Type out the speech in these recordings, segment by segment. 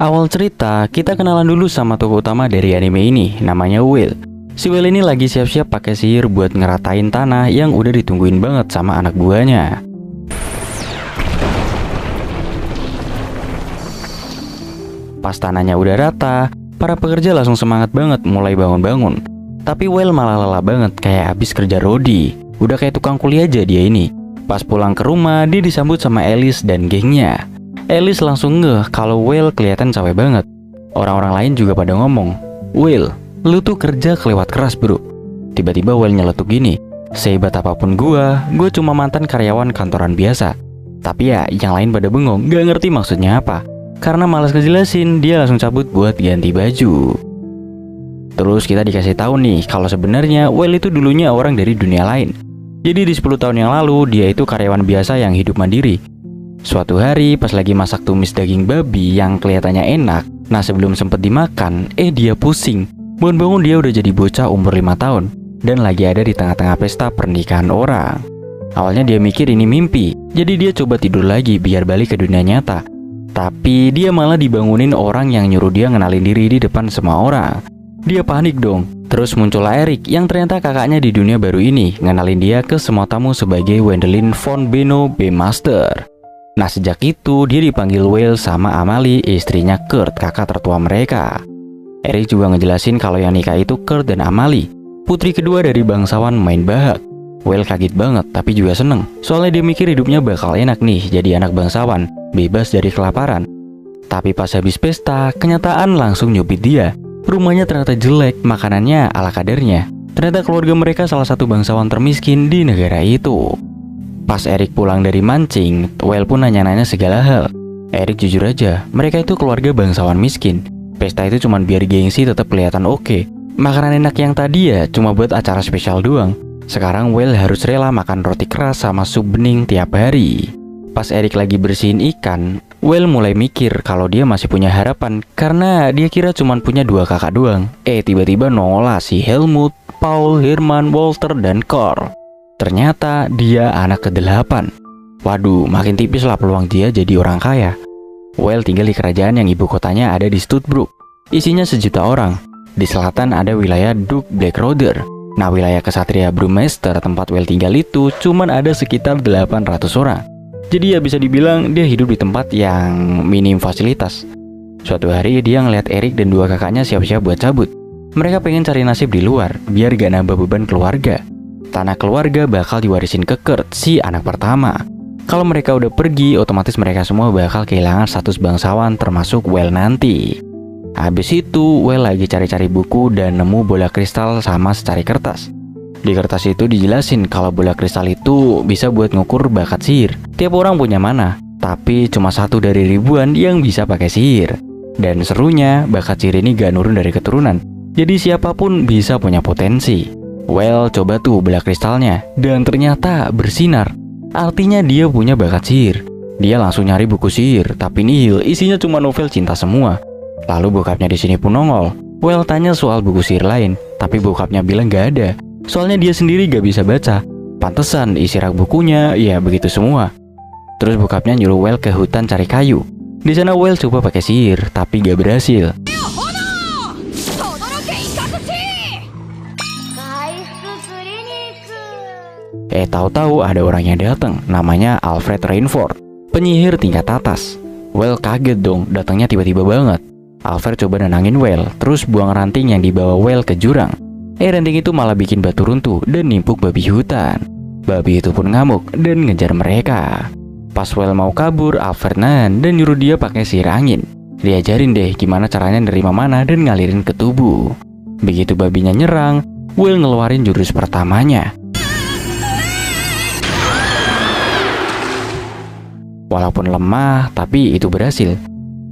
Awal cerita, kita kenalan dulu sama tokoh utama dari anime ini, namanya Will. Si Will ini lagi siap-siap pakai sihir buat ngeratain tanah yang udah ditungguin banget sama anak buahnya. Pas tanahnya udah rata, para pekerja langsung semangat banget mulai bangun-bangun. Tapi Will malah lelah banget kayak habis kerja rodi. Udah kayak tukang kuliah aja dia ini. Pas pulang ke rumah, dia disambut sama Alice dan gengnya. Alice langsung ngeh kalau Will kelihatan capek banget. Orang-orang lain juga pada ngomong, "Will, lu tuh kerja kelewat keras bro." Tiba-tiba Will nyeletuk gini, "Sehebat apapun gua cuma mantan karyawan kantoran biasa." Tapi ya, yang lain pada bengong, gak ngerti maksudnya apa. Karena malas ngejelasin, dia langsung cabut buat ganti baju. Terus kita dikasih tahu nih kalau sebenarnya Will itu dulunya orang dari dunia lain. Jadi di 10 tahun yang lalu dia itu karyawan biasa yang hidup mandiri. Suatu hari pas lagi masak tumis daging babi yang kelihatannya enak, nah sebelum sempet dimakan, dia pusing. Bangun-bangun dia udah jadi bocah umur 5 tahun dan lagi ada di tengah-tengah pesta pernikahan orang. Awalnya dia mikir ini mimpi, jadi dia coba tidur lagi biar balik ke dunia nyata. Tapi dia malah dibangunin orang yang nyuruh dia ngenalin diri di depan semua orang. Dia panik dong. Terus muncullah Eric yang ternyata kakaknya di dunia baru ini, ngenalin dia ke semua tamu sebagai Wendelin von Beno B. Master. Nah sejak itu dia dipanggil Will sama Amalie, istrinya Kurt, kakak tertua mereka. Eric juga ngejelasin kalau yang nikah itu Kurt dan Amalie, putri kedua dari bangsawan main bahak. Will kaget banget tapi juga seneng, soalnya dia mikir hidupnya bakal enak nih jadi anak bangsawan, bebas dari kelaparan. Tapi pas habis pesta, kenyataan langsung nyubit dia. Rumahnya ternyata jelek, makanannya ala kadarnya. Ternyata keluarga mereka salah satu bangsawan termiskin di negara itu. Pas Eric pulang dari mancing, Will pun nanya-nanya segala hal. Eric jujur aja, mereka itu keluarga bangsawan miskin. Pesta itu cuma biar gengsi tetap kelihatan oke. Makanan enak yang tadi ya cuma buat acara spesial doang. Sekarang Will harus rela makan roti keras sama sup bening tiap hari. Pas Eric lagi bersihin ikan, Will mulai mikir kalau dia masih punya harapan karena dia kira cuma punya 2 kakak doang. Tiba-tiba nongol si Helmut, Paul, Herman, Walter, dan Karl. Ternyata dia anak ke-8. Waduh, makin tipis lah peluang dia jadi orang kaya. Will tinggal di kerajaan yang ibu kotanya ada di Stuttgart. Isinya 1 juta orang. Di selatan ada wilayah Duke Blackroder. Nah wilayah kesatria Brewmaster tempat Will tinggal itu cuman ada sekitar 800 orang. Jadi ya bisa dibilang dia hidup di tempat yang minim fasilitas. Suatu hari dia ngeliat Eric dan 2 kakaknya siap-siap buat cabut. Mereka pengen cari nasib di luar biar gak nambah beban keluarga. Tanah keluarga bakal diwarisin ke Kurt, si anak pertama. Kalau mereka udah pergi, otomatis mereka semua bakal kehilangan status bangsawan termasuk Will nanti. Habis itu, Will lagi cari-cari buku dan nemu bola kristal sama secari kertas. Di kertas itu dijelasin kalau bola kristal itu bisa buat ngukur bakat sihir. Tiap orang punya mana, tapi cuma 1 dari ribuan yang bisa pakai sihir. Dan serunya, bakat sihir ini gak nurun dari keturunan. Jadi siapapun bisa punya potensi. Will coba tuh bola kristalnya dan ternyata bersinar. Artinya dia punya bakat sihir. Dia langsung nyari buku sihir, tapi nihil, isinya cuma novel cinta semua. Lalu bokapnya di sini pun nongol. Will tanya soal buku sihir lain, tapi bokapnya bilang gak ada. Soalnya dia sendiri gak bisa baca. Pantesan isi rak bukunya ya begitu semua. Terus bokapnya nyuruh Will ke hutan cari kayu. Di sana Will coba pakai sihir, tapi gak berhasil. Tahu-tahu ada orang yang datang, namanya Alfred Rainford, penyihir tingkat atas. Will kaget dong, datangnya tiba-tiba banget. Alfred coba nenangin Will, terus buang ranting yang dibawa Will ke jurang. Ranting itu malah bikin batu runtuh dan nimpuk babi hutan. Babi itu pun ngamuk dan ngejar mereka. Pas Will mau kabur, Alfred nahan dan nyuruh dia pakai sihir angin. Diajarin deh gimana caranya nerima mana dan ngalirin ke tubuh. Begitu babinya nyerang, Will ngeluarin jurus pertamanya. Walaupun lemah, tapi itu berhasil.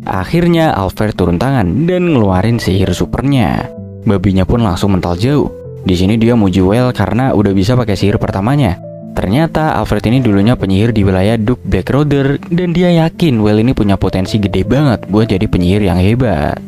Akhirnya Alfred turun tangan dan ngeluarin sihir supernya. Babinya pun langsung mental jauh. Di sini dia muji Will karena udah bisa pakai sihir pertamanya. Ternyata Alfred ini dulunya penyihir di wilayah Duke Blackroder dan dia yakin Will ini punya potensi gede banget buat jadi penyihir yang hebat.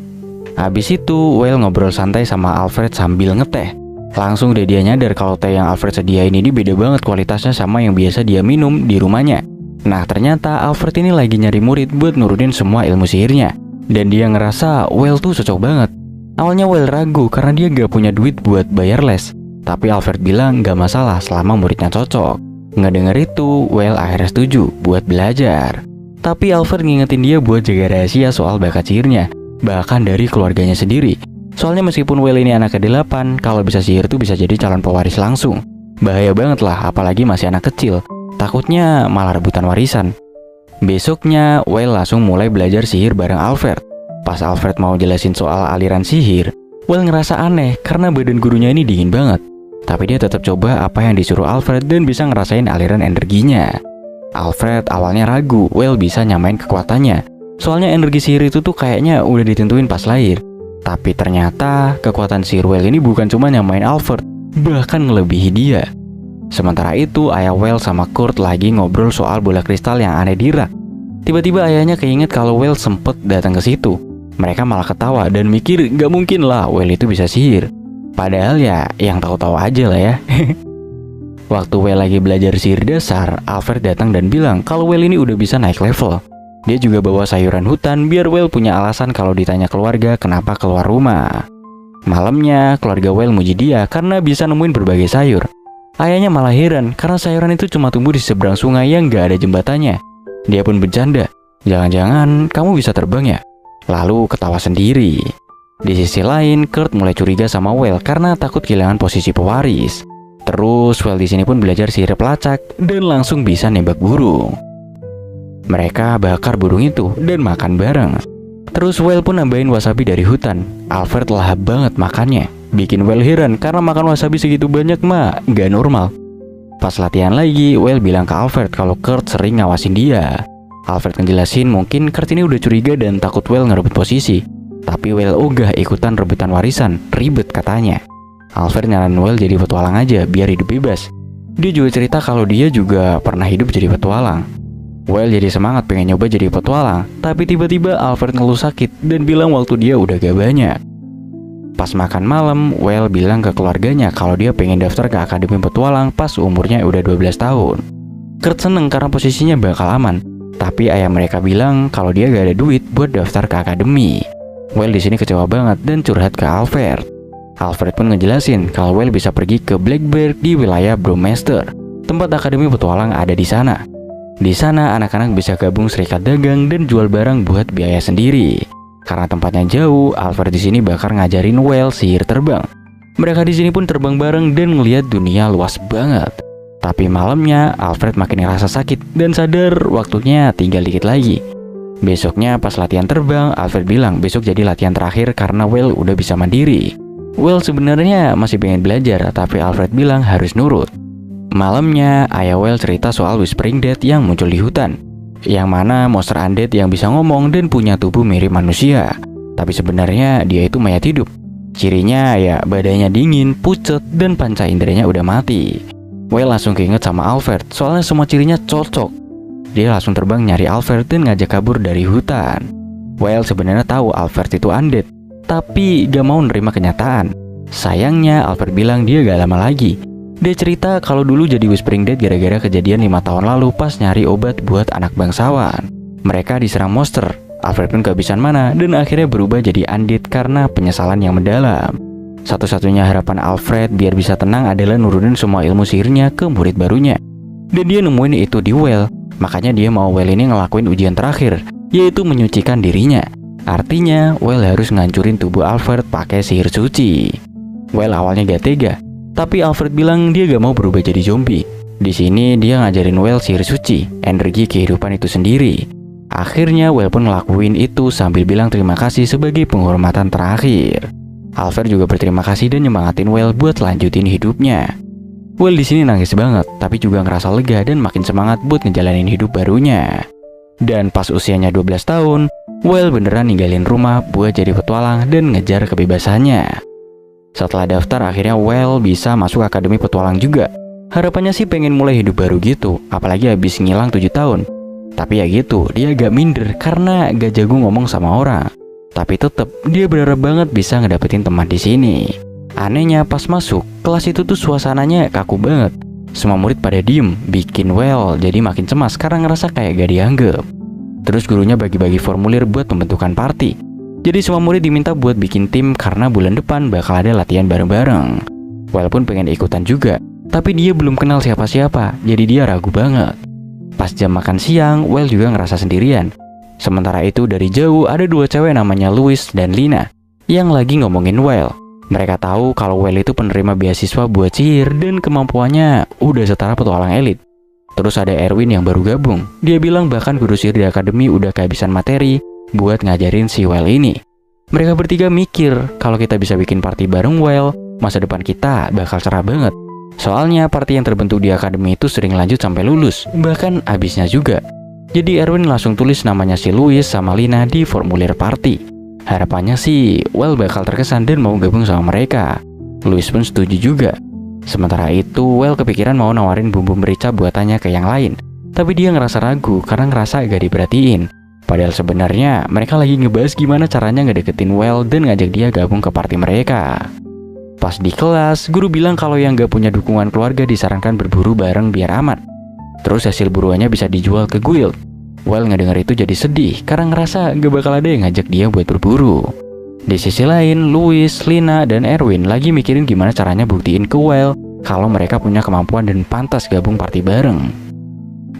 Habis itu Will ngobrol santai sama Alfred sambil ngeteh. Langsung deh dia nyadar kalau teh yang Alfred sediain ini beda banget kualitasnya sama yang biasa dia minum di rumahnya. Nah ternyata Alfred ini lagi nyari murid buat nurunin semua ilmu sihirnya. Dan dia ngerasa Well tuh cocok banget. Awalnya Well ragu karena dia gak punya duit buat bayar les. Tapi Alfred bilang gak masalah selama muridnya cocok. Ngedenger itu, Well akhirnya setuju buat belajar. Tapi Alfred ngingetin dia buat jaga rahasia soal bakat sihirnya, bahkan dari keluarganya sendiri. Soalnya meskipun Well ini anak ke-8, kalau bisa sihir tuh bisa jadi calon pewaris langsung. Bahaya banget lah, apalagi masih anak kecil. Takutnya malah rebutan warisan. Besoknya, Well langsung mulai belajar sihir bareng Alfred. Pas Alfred mau jelasin soal aliran sihir, Well ngerasa aneh karena badan gurunya ini dingin banget. Tapi dia tetap coba apa yang disuruh Alfred dan bisa ngerasain aliran energinya. Alfred awalnya ragu Well bisa nyamain kekuatannya. Soalnya energi sihir itu tuh kayaknya udah ditentuin pas lahir. Tapi ternyata kekuatan sihir Well ini bukan cuma nyamain Alfred, bahkan ngelebihi dia. Sementara itu ayah Well sama Kurt lagi ngobrol soal bola kristal yang aneh di rak. Tiba-tiba ayahnya keinget kalau Well sempet datang ke situ. Mereka malah ketawa dan mikir gak mungkin lah Well itu bisa sihir. Padahal ya yang tahu-tahu aja lah ya. Waktu Well lagi belajar sihir dasar, Alfred datang dan bilang kalau Well ini udah bisa naik level. Dia juga bawa sayuran hutan biar Well punya alasan kalau ditanya keluarga kenapa keluar rumah. Malamnya keluarga Well muji dia karena bisa nemuin berbagai sayur. Ayahnya malah heran karena sayuran itu cuma tumbuh di seberang sungai yang gak ada jembatannya. Dia pun bercanda, jangan-jangan kamu bisa terbang ya? Lalu ketawa sendiri. Di sisi lain, Kurt mulai curiga sama Well karena takut kehilangan posisi pewaris. Terus Well di sini pun belajar sihir pelacak dan langsung bisa nembak burung. Mereka bakar burung itu dan makan bareng. Terus Well pun nambahin wasabi dari hutan. Alfred lahap banget makannya, bikin Well heran karena makan wasabi segitu banyak mah gak normal. Pas latihan lagi, Well bilang ke Alfred kalau Kurt sering ngawasin dia. Alfred ngejelasin mungkin Kurt ini udah curiga dan takut Well ngerebut posisi. Tapi Well ogah ikutan rebutan warisan, ribet katanya. Alfred nyaranin Well jadi petualang aja biar hidup bebas. Dia juga cerita kalau dia juga pernah hidup jadi petualang. Well jadi semangat pengen nyoba jadi petualang, tapi tiba-tiba Alfred ngeluh sakit dan bilang waktu dia udah gak banyak. Pas makan malam, Well bilang ke keluarganya kalau dia pengen daftar ke Akademi Petualang pas umurnya udah 12 tahun. Kurt seneng karena posisinya bakal aman, tapi ayah mereka bilang kalau dia gak ada duit buat daftar ke akademi. Well di sini kecewa banget dan curhat ke Alfred. Alfred pun ngejelasin kalau Well bisa pergi ke Blackbird di wilayah Brewmaster, tempat Akademi Petualang ada di sana. Di sana anak-anak bisa gabung serikat dagang dan jual barang buat biaya sendiri. Karena tempatnya jauh, Alfred di sini bakal ngajarin Well sihir terbang. Mereka di sini pun terbang bareng dan ngeliat dunia luas banget. Tapi malamnya Alfred makin ngerasa sakit dan sadar waktunya tinggal dikit lagi. Besoknya pas latihan terbang, Alfred bilang besok jadi latihan terakhir karena Well udah bisa mandiri. Well sebenarnya masih pengen belajar, tapi Alfred bilang harus nurut. Malamnya, ayah Well cerita soal Whispering Dead yang muncul di hutan. Yang mana monster undead yang bisa ngomong dan punya tubuh mirip manusia. Tapi sebenarnya dia itu mayat hidup. Cirinya ya badannya dingin, pucet, dan panca inderanya udah mati. Well langsung keinget sama Alfred, soalnya semua cirinya cocok. Dia langsung terbang nyari Alfred dan ngajak kabur dari hutan. Well sebenarnya tahu Alfred itu undead, tapi gak mau nerima kenyataan. Sayangnya Alfred bilang dia gak lama lagi. Dia cerita kalau dulu jadi Whispering Dead gara-gara kejadian 5 tahun lalu pas nyari obat buat anak bangsawan. Mereka diserang monster. Alfred pun kehabisan mana dan akhirnya berubah jadi undead karena penyesalan yang mendalam. Satu-satunya harapan Alfred biar bisa tenang adalah nurunin semua ilmu sihirnya ke murid barunya. Dan dia nemuin itu di Well. Makanya dia mau Well ini ngelakuin ujian terakhir, yaitu menyucikan dirinya. Artinya, Well harus ngancurin tubuh Alfred pakai sihir suci. Well awalnya gak tega, tapi Alfred bilang dia gak mau berubah jadi zombie. Di sini dia ngajarin Well sihir suci, energi kehidupan itu sendiri. Akhirnya Well pun ngelakuin itu sambil bilang terima kasih sebagai penghormatan terakhir. Alfred juga berterima kasih dan nyemangatin Well buat lanjutin hidupnya. Well di sini nangis banget, tapi juga ngerasa lega dan makin semangat buat ngejalanin hidup barunya. Dan pas usianya 12 tahun, Well beneran ninggalin rumah buat jadi petualang dan ngejar kebebasannya. Setelah daftar, akhirnya Well bisa masuk Akademi Petualang juga. Harapannya sih pengen mulai hidup baru gitu, apalagi habis ngilang 7 tahun. Tapi ya gitu, dia agak minder karena gak jago ngomong sama orang. Tapi tetep dia berharap banget bisa ngedapetin teman di sini. Anehnya pas masuk, kelas itu tuh suasananya kaku banget. Semua murid pada diem, bikin Well jadi makin cemas karena ngerasa kayak gak dianggap. Terus gurunya bagi-bagi formulir buat pembentukan party. Jadi semua murid diminta buat bikin tim karena bulan depan bakal ada latihan bareng-bareng. Well pun pengen ikutan juga, tapi dia belum kenal siapa-siapa, jadi dia ragu banget. Pas jam makan siang, Well juga ngerasa sendirian. Sementara itu dari jauh ada dua cewek namanya Louis dan Lina yang lagi ngomongin Well. Mereka tahu kalau Well itu penerima beasiswa buat sihir dan kemampuannya udah setara petualang elit. Terus ada Erwin yang baru gabung. Dia bilang bahkan guru sihir di akademi udah kehabisan materi buat ngajarin si Well ini. Mereka bertiga mikir kalau kita bisa bikin party bareng Well, masa depan kita bakal cerah banget. Soalnya party yang terbentuk di akademi itu sering lanjut sampai lulus, bahkan abisnya juga. Jadi Erwin langsung tulis namanya si Louis sama Lina di formulir party. Harapannya sih Well bakal terkesan dan mau gabung sama mereka. Louis pun setuju juga. Sementara itu Well kepikiran mau nawarin bumbu merica buatannya ke yang lain, tapi dia ngerasa ragu karena ngerasa gak diperhatiin. Padahal sebenarnya mereka lagi ngebahas gimana caranya ngedeketin Well dan ngajak dia gabung ke party mereka. Pas di kelas, guru bilang kalau yang gak punya dukungan keluarga disarankan berburu bareng biar aman. Terus hasil buruannya bisa dijual ke guild. Well ngedenger itu jadi sedih karena ngerasa gak bakal ada yang ngajak dia buat berburu. Di sisi lain, Louis, Lina, dan Erwin lagi mikirin gimana caranya buktiin ke Well kalau mereka punya kemampuan dan pantas gabung party bareng.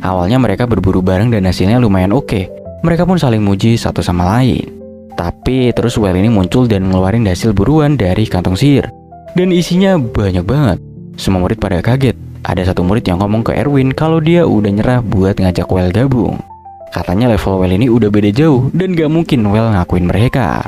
Awalnya mereka berburu bareng dan hasilnya lumayan oke. Mereka pun saling muji satu sama lain. Tapi terus Well ini muncul dan ngeluarin hasil buruan dari kantong sihir. Dan isinya banyak banget. Semua murid pada kaget. Ada satu murid yang ngomong ke Erwin kalau dia udah nyerah buat ngajak Well gabung. Katanya level Well ini udah beda jauh dan gak mungkin Well ngakuin mereka.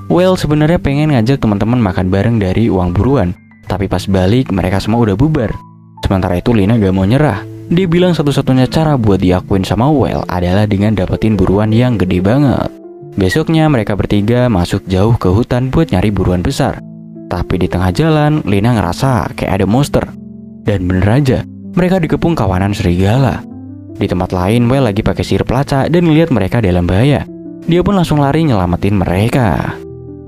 Well sebenarnya pengen ngajak teman-teman makan bareng dari uang buruan. Tapi pas balik mereka semua udah bubar. Sementara itu Lina gak mau nyerah. Dia bilang satu-satunya cara buat diakuin sama Well adalah dengan dapetin buruan yang gede banget. Besoknya mereka bertiga masuk jauh ke hutan buat nyari buruan besar. Tapi di tengah jalan, Lina ngerasa kayak ada monster. Dan bener aja, mereka dikepung kawanan serigala. Di tempat lain, Well lagi pakai sihir pelacak dan ngeliat mereka dalam bahaya. Dia pun langsung lari nyelamatin mereka.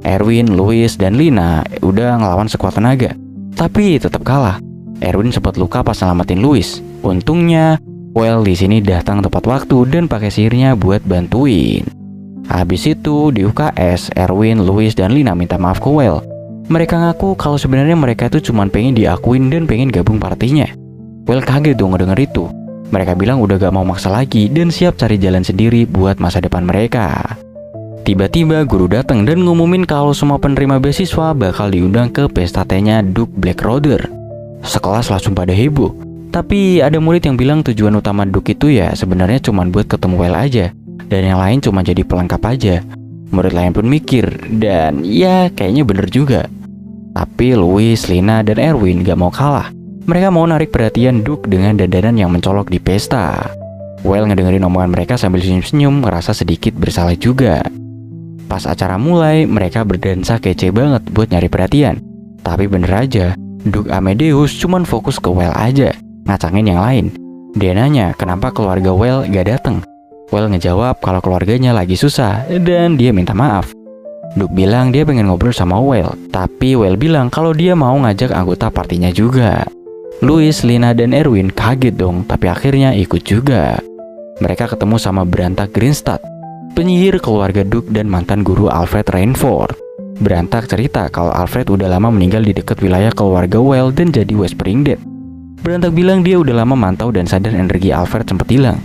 Erwin, Louis, dan Lina udah ngelawan sekuat tenaga, tapi tetap kalah. Erwin sempat luka pas nyelamatin Louis. Untungnya, Well di sini datang tepat waktu dan pakai sihirnya buat bantuin. Habis itu di UKS, Erwin, Louis, dan Lina minta maaf ke Well. Mereka ngaku kalau sebenarnya mereka itu cuma pengen diakuin dan pengen gabung partinya. Well kaget dong ngedenger itu. Mereka bilang udah gak mau maksa lagi dan siap cari jalan sendiri buat masa depan mereka. Tiba-tiba guru datang dan ngumumin kalau semua penerima beasiswa bakal diundang ke pesta tehnya Duke Blackroder. Sekelas langsung pada heboh. Tapi ada murid yang bilang tujuan utama Duke itu ya sebenarnya cuma buat ketemu Well aja, dan yang lain cuma jadi pelengkap aja. Murid lain pun mikir, dan ya kayaknya bener juga. Tapi Louis, Lina, dan Erwin gak mau kalah. Mereka mau narik perhatian Duke dengan dandanan yang mencolok di pesta. Well ngedengerin omongan mereka sambil senyum-senyum, ngerasa sedikit bersalah juga. Pas acara mulai, mereka berdansa kece banget buat nyari perhatian. Tapi bener aja, Duke Amadeus cuman fokus ke Well aja, ngacangin yang lain. Dia nanya kenapa keluarga Well gak datang. Well ngejawab kalau keluarganya lagi susah dan dia minta maaf. Duke bilang dia pengen ngobrol sama Well, tapi Well bilang kalau dia mau ngajak anggota partinya juga. Louis, Lina, dan Erwin kaget dong, tapi akhirnya ikut juga. Mereka ketemu sama Berantak Greenstad, penyihir keluarga Duke dan mantan guru Alfred Rainford. Berantak cerita kalau Alfred udah lama meninggal di dekat wilayah keluarga Well dan jadi Whispering Dead. Berantak bilang dia udah lama mantau dan sadar energi Alfred sempat hilang.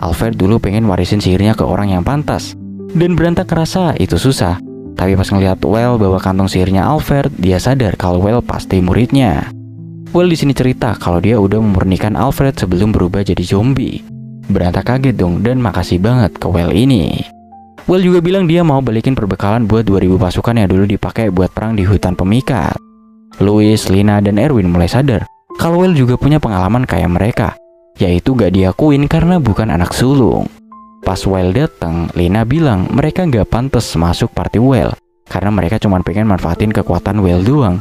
Alfred dulu pengen warisin sihirnya ke orang yang pantas, dan Berantak ngerasa itu susah. Tapi pas ngeliat Well bawa kantong sihirnya Alfred, dia sadar kalau Well pasti muridnya. Well di sini cerita kalau dia udah memurnikan Alfred sebelum berubah jadi zombie. Berantak kaget dong dan makasih banget ke Well ini. Well juga bilang dia mau balikin perbekalan buat 2000 pasukan yang dulu dipakai buat perang di hutan pemikat. Louis, Lina, dan Erwin mulai sadar kalau Well juga punya pengalaman kayak mereka, yaitu gak diakuin karena bukan anak sulung. Pas Well datang, Lina bilang mereka gak pantas masuk party Well karena mereka cuma pengen manfaatin kekuatan Well doang.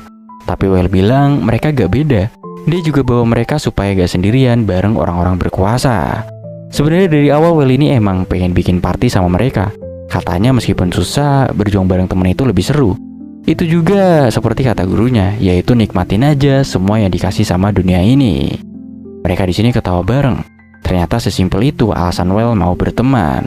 Tapi Well bilang mereka gak beda. Dia juga bawa mereka supaya gak sendirian bareng orang-orang berkuasa. Sebenarnya dari awal Well ini emang pengen bikin party sama mereka. Katanya meskipun susah, berjuang bareng temen itu lebih seru. Itu juga seperti kata gurunya, yaitu nikmatin aja semua yang dikasih sama dunia ini. Mereka di sini ketawa bareng. Ternyata sesimpel itu alasan Well mau berteman.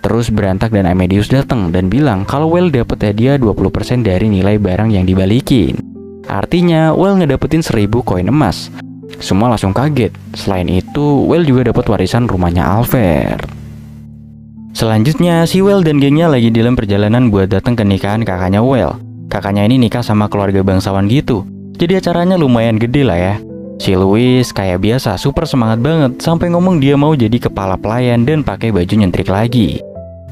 Terus Berantak dan Amedius datang dan bilang kalau Well dapat hadiah 20% dari nilai barang yang dibalikin. Artinya Well ngedapetin 1000 koin emas. Semua langsung kaget. Selain itu, Well juga dapat warisan rumahnya Albert. Selanjutnya, si Well dan gengnya lagi dalam perjalanan buat datang ke nikahan kakaknya Well. Kakaknya ini nikah sama keluarga bangsawan gitu. Jadi acaranya lumayan gede lah ya. Si Louis kayak biasa super semangat banget sampai ngomong dia mau jadi kepala pelayan dan pakai baju nyentrik lagi.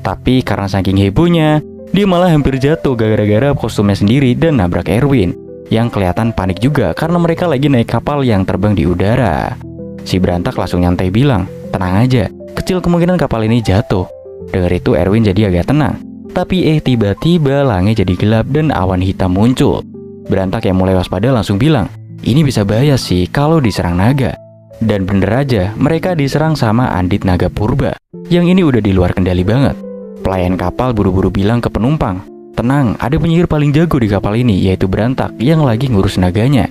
Tapi karena saking hebohnya, dia malah hampir jatuh gara-gara kostumnya sendiri dan nabrak Erwin, yang kelihatan panik juga karena mereka lagi naik kapal yang terbang di udara. Si Berantak langsung nyantai bilang, "Tenang aja, kecil kemungkinan kapal ini jatuh." Dengar itu Erwin jadi agak tenang. Tapi tiba-tiba langit jadi gelap dan awan hitam muncul. Berantak yang mulai waspada langsung bilang, "Ini bisa bahaya sih kalau diserang naga." Dan bener aja, mereka diserang sama Andit Naga Purba, yang ini udah di luar kendali banget. Pelayan kapal buru-buru bilang ke penumpang, "Tenang, ada penyihir paling jago di kapal ini, yaitu Berantak yang lagi ngurus naganya."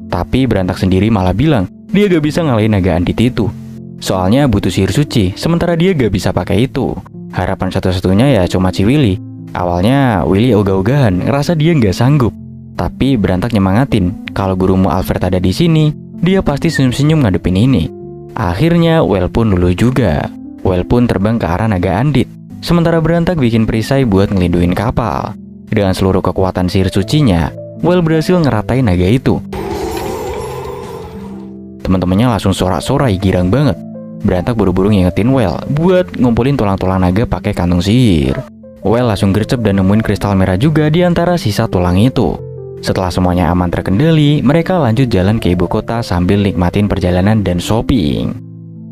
Tapi Berantak sendiri malah bilang, dia gak bisa ngalahin naga Andit itu. Soalnya butuh sihir suci, sementara dia gak bisa pakai itu. Harapan satu-satunya ya cuma si Willy. Awalnya Willy ogah-ogahan, ngerasa dia gak sanggup. Tapi Berantak nyemangatin, kalau gurumu Albert ada di sini, dia pasti senyum-senyum ngadepin ini. Akhirnya Well pun luluh juga. Well pun terbang ke arah naga Andit. Sementara Berantak bikin perisai buat ngelinduin kapal. Dengan seluruh kekuatan sihir sucinya, Well berhasil ngeratain naga itu. Teman-temannya langsung sorak-sorai girang banget. Berantak buru-buru ngingetin Well buat ngumpulin tulang-tulang naga pakai kantung sihir. Well langsung gercep dan nemuin kristal merah juga di antara sisa tulang itu. Setelah semuanya aman terkendali, mereka lanjut jalan ke ibu kota sambil nikmatin perjalanan dan shopping.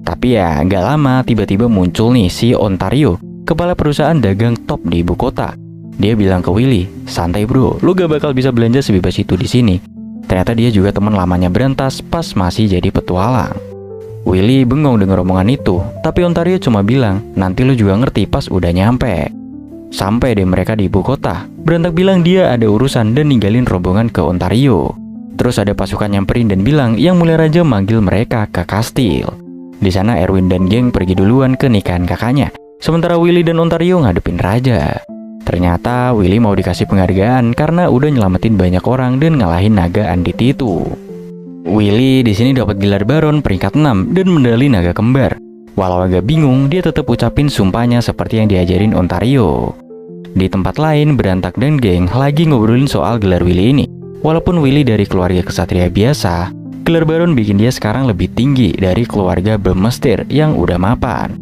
Tapi ya gak lama tiba-tiba muncul nih si Ontario, kepala perusahaan dagang top di ibu kota. Dia bilang ke Willy, "Santai bro, lu gak bakal bisa belanja sebebas itu di sini." Ternyata dia juga teman lamanya Berantas pas masih jadi petualang. Willy bengong dengar omongan itu, tapi Ontario cuma bilang, "Nanti lu juga ngerti pas udah nyampe." Sampai deh mereka di ibu kota. Berantak bilang dia ada urusan dan ninggalin rombongan ke Ontario. Terus ada pasukan nyamperin dan bilang yang mulia raja manggil mereka ke kastil. Di sana Erwin dan geng pergi duluan ke nikahan kakaknya. Sementara Willy dan Ontario ngadepin raja. Ternyata Willy mau dikasih penghargaan karena udah nyelamatin banyak orang dan ngalahin naga Andit itu. Willy di sini dapat gelar Baron peringkat 6 dan medali naga kembar. Walau agak bingung, dia tetap ucapin sumpahnya seperti yang diajarin Ontario. Di tempat lain, Berantak dan geng lagi ngobrolin soal gelar Willy ini. Walaupun Willy dari keluarga kesatria biasa, gelar Baron bikin dia sekarang lebih tinggi dari keluarga Bemestir yang udah mapan.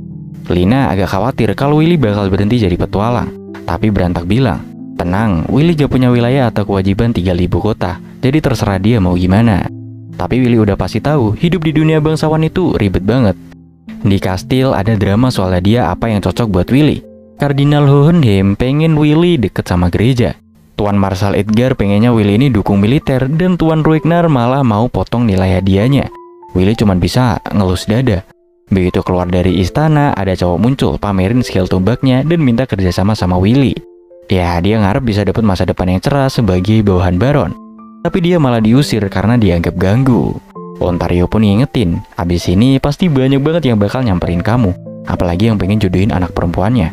Lina agak khawatir kalau Willy bakal berhenti jadi petualang. Tapi Berantak bilang, "Tenang, Willy gak punya wilayah atau kewajiban tinggal di ibu kota, jadi terserah dia mau gimana." Tapi Willy udah pasti tahu, hidup di dunia bangsawan itu ribet banget. Di kastil ada drama soal hadiah apa yang cocok buat Willy. Kardinal Hohenheim pengen Willy deket sama gereja. Tuan Marshal Edgar pengennya Willy ini dukung militer, dan Tuan Ruignar malah mau potong nilai hadiahnya. Willy cuma bisa ngelus dada. Begitu keluar dari istana, ada cowok muncul pamerin skill tombaknya dan minta kerjasama sama Willy. Ya, dia ngarep bisa dapat masa depan yang cerah sebagai bawahan Baron. Tapi dia malah diusir karena dianggap ganggu. Ontario pun ngingetin, abis ini pasti banyak banget yang bakal nyamperin kamu, apalagi yang pengen jodohin anak perempuannya.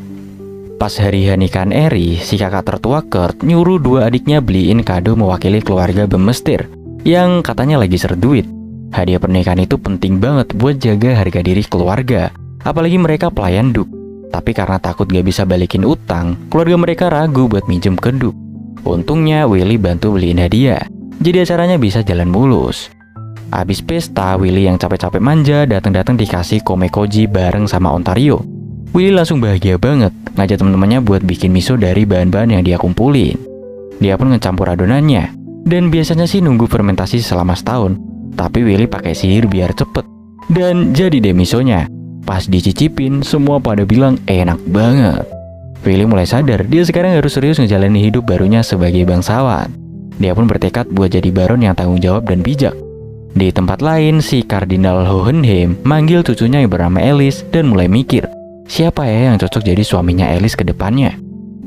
Pas hari nikahan Eri, si kakak tertua Kurt nyuruh dua adiknya beliin kado mewakili keluarga Bemestir, yang katanya lagi seret duit. Hadiah pernikahan itu penting banget buat jaga harga diri keluarga, apalagi mereka pelayan Duk. Tapi karena takut gak bisa balikin utang, keluarga mereka ragu buat minjem ke Duk. Untungnya Willy bantu beliin hadiah, jadi acaranya bisa jalan mulus. Abis pesta, Willy yang capek-capek manja datang-datang dikasih komekoji bareng sama Ontario. Willy langsung bahagia banget, ngajak teman-temannya buat bikin miso dari bahan-bahan yang dia kumpulin. Dia pun ngecampur adonannya, dan biasanya sih nunggu fermentasi selama setahun. Tapi Willy pakai sihir biar cepet, dan jadi deh misonya. Pas dicicipin, semua pada bilang enak banget. Willy mulai sadar dia sekarang harus serius ngejalanin hidup barunya sebagai bangsawan. Dia pun bertekad buat jadi baron yang tanggung jawab dan bijak. Di tempat lain, si Kardinal Hohenheim manggil cucunya yang bernama Alice dan mulai mikir, siapa ya yang cocok jadi suaminya Alice ke depannya.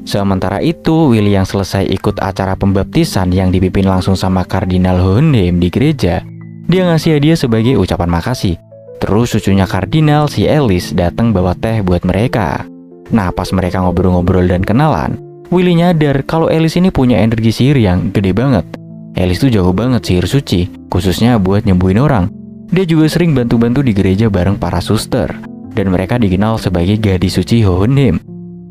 Sementara itu, Willy yang selesai ikut acara pembaptisan yang dipimpin langsung sama Kardinal Hohenheim di gereja, dia ngasih hadiah sebagai ucapan makasih. Terus cucunya Kardinal, si Alice, datang bawa teh buat mereka. Nah, pas mereka ngobrol-ngobrol dan kenalan, Willy nyadar kalau Alice ini punya energi sihir yang gede banget. Alice tuh jago banget sihir suci, khususnya buat nyembuhin orang. Dia juga sering bantu-bantu di gereja bareng para suster, dan mereka dikenal sebagai gadis suci Hohenheim.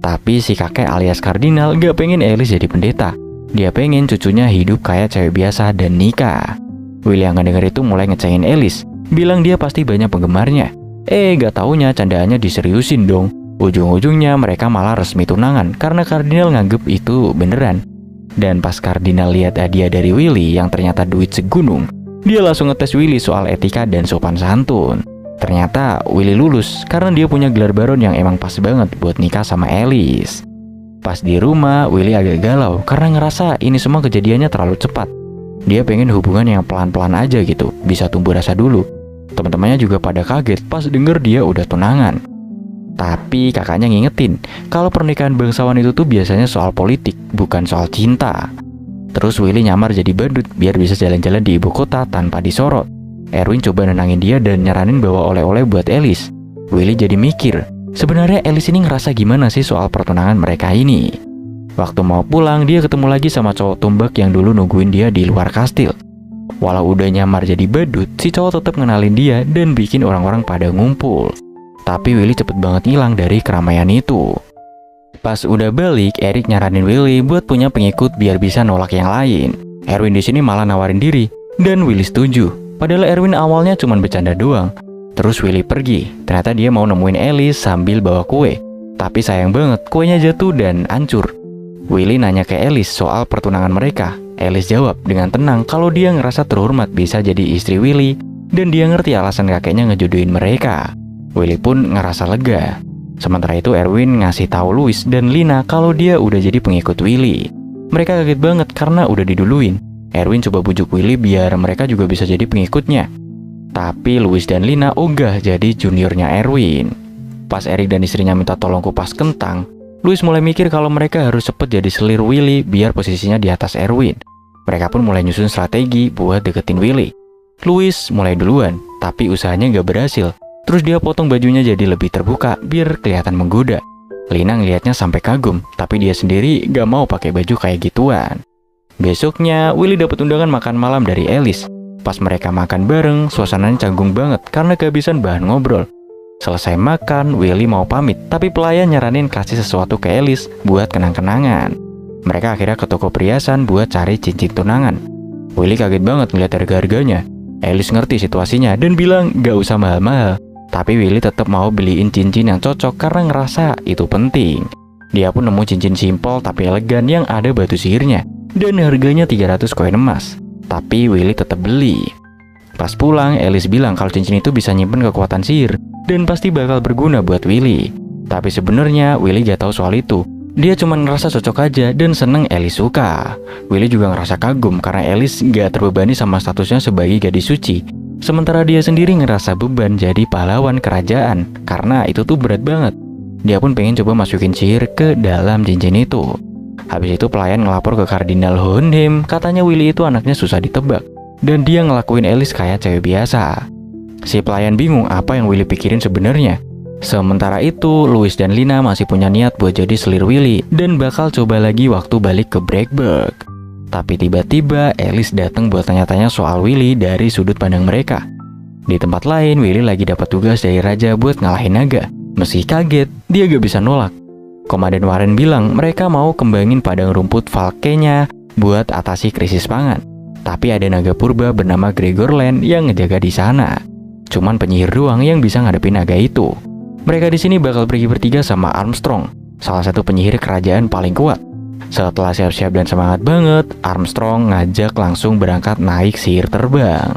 Tapi si kakek alias kardinal gak pengen Alice jadi pendeta. Dia pengen cucunya hidup kayak cewek biasa dan nikah. Willy yang ngedenger itu mulai ngecengin Alice, bilang dia pasti banyak penggemarnya. Gak taunya candaannya diseriusin dong. Ujung-ujungnya mereka malah resmi tunangan karena kardinal nganggep itu beneran. Dan pas kardinal lihat hadiah dari Willy yang ternyata duit segunung, dia langsung ngetes Willy soal etika dan sopan santun. Ternyata Willy lulus karena dia punya gelar baron yang emang pas banget buat nikah sama Alice. Pas di rumah, Willy agak galau karena ngerasa ini semua kejadiannya terlalu cepat. Dia pengen hubungan yang pelan-pelan aja gitu, bisa tumbuh rasa dulu. Teman-temannya juga pada kaget pas denger dia udah tunangan. Tapi kakaknya ngingetin kalau pernikahan bangsawan itu tuh biasanya soal politik, bukan soal cinta. Terus Willy nyamar jadi badut biar bisa jalan-jalan di ibu kota tanpa disorot. Erwin coba nenangin dia dan nyaranin bawa oleh-oleh buat Alice. Willy jadi mikir, sebenarnya Alice ini ngerasa gimana sih soal pertunangan mereka ini. Waktu mau pulang, dia ketemu lagi sama cowok tumbak yang dulu nungguin dia di luar kastil. Walau udah nyamar jadi badut, si cowok tetap ngenalin dia dan bikin orang-orang pada ngumpul. Tapi Willy cepet banget ngilang dari keramaian itu. Pas udah balik, Eric nyaranin Willy buat punya pengikut biar bisa nolak yang lain. Erwin di sini malah nawarin diri, dan Willy setuju. Padahal Erwin awalnya cuma bercanda doang. Terus Willy pergi, ternyata dia mau nemuin Alice sambil bawa kue. Tapi sayang banget, kuenya jatuh dan hancur. Willy nanya ke Alice soal pertunangan mereka. Alice jawab dengan tenang kalau dia ngerasa terhormat bisa jadi istri Willy, dan dia ngerti alasan kakeknya ngejodohin mereka. Willy pun ngerasa lega. Sementara itu Erwin ngasih tahu Louis dan Lina kalau dia udah jadi pengikut Willy. Mereka kaget banget karena udah diduluin. Erwin coba bujuk Willy biar mereka juga bisa jadi pengikutnya. Tapi Louis dan Lina ogah jadi juniornya Erwin. Pas Eric dan istrinya minta tolong kupas kentang, Louis mulai mikir kalau mereka harus cepet jadi selir Willy biar posisinya di atas Erwin. Mereka pun mulai nyusun strategi buat deketin Willy. Louis mulai duluan, tapi usahanya gak berhasil. Terus dia potong bajunya jadi lebih terbuka biar kelihatan menggoda. Lina ngelihatnya sampai kagum, tapi dia sendiri gak mau pakai baju kayak gituan. Besoknya, Willy dapat undangan makan malam dari Alice. Pas mereka makan bareng, suasananya canggung banget karena kehabisan bahan ngobrol. Selesai makan, Willy mau pamit, tapi pelayan nyaranin kasih sesuatu ke Alice buat kenang-kenangan. Mereka akhirnya ke toko perhiasan buat cari cincin tunangan. Willy kaget banget ngeliat harga-harganya. Alice ngerti situasinya dan bilang gak usah mahal-mahal. Tapi Willy tetap mau beliin cincin yang cocok karena ngerasa itu penting. Dia pun nemu cincin simpel tapi elegan yang ada batu sihirnya. Dan harganya 300 koin emas. Tapi Willy tetap beli. Pas pulang, Alice bilang kalau cincin itu bisa nyimpen kekuatan sihir dan pasti bakal berguna buat Willy. Tapi sebenarnya Willy gak tahu soal itu. Dia cuma ngerasa cocok aja dan seneng Alice suka. Willy juga ngerasa kagum karena Alice gak terbebani sama statusnya sebagai gadis suci. Sementara dia sendiri ngerasa beban jadi pahlawan kerajaan karena itu tuh berat banget. Dia pun pengen coba masukin sihir ke dalam cincin itu. Habis itu pelayan ngelapor ke Kardinal Hohenheim, katanya Willy itu anaknya susah ditebak. Dan dia ngelakuin Alice kayak cewek biasa. Si pelayan bingung apa yang Willy pikirin sebenarnya. Sementara itu, Louis dan Lina masih punya niat buat jadi selir Willy dan bakal coba lagi waktu balik ke Brakeburg. Tapi tiba-tiba Alice datang buat tanya-tanya soal Willy dari sudut pandang mereka. Di tempat lain, Willy lagi dapat tugas dari raja buat ngalahin naga. Meski kaget, dia gak bisa nolak. Komandan Warren bilang mereka mau kembangin padang rumput Valkenya buat atasi krisis pangan. Tapi ada naga purba bernama Gregorland yang ngejaga di sana. Cuman penyihir doang yang bisa ngadepin naga itu. Mereka di sini bakal pergi bertiga sama Armstrong, salah satu penyihir kerajaan paling kuat. Setelah siap-siap dan semangat banget, Armstrong ngajak langsung berangkat naik sihir terbang.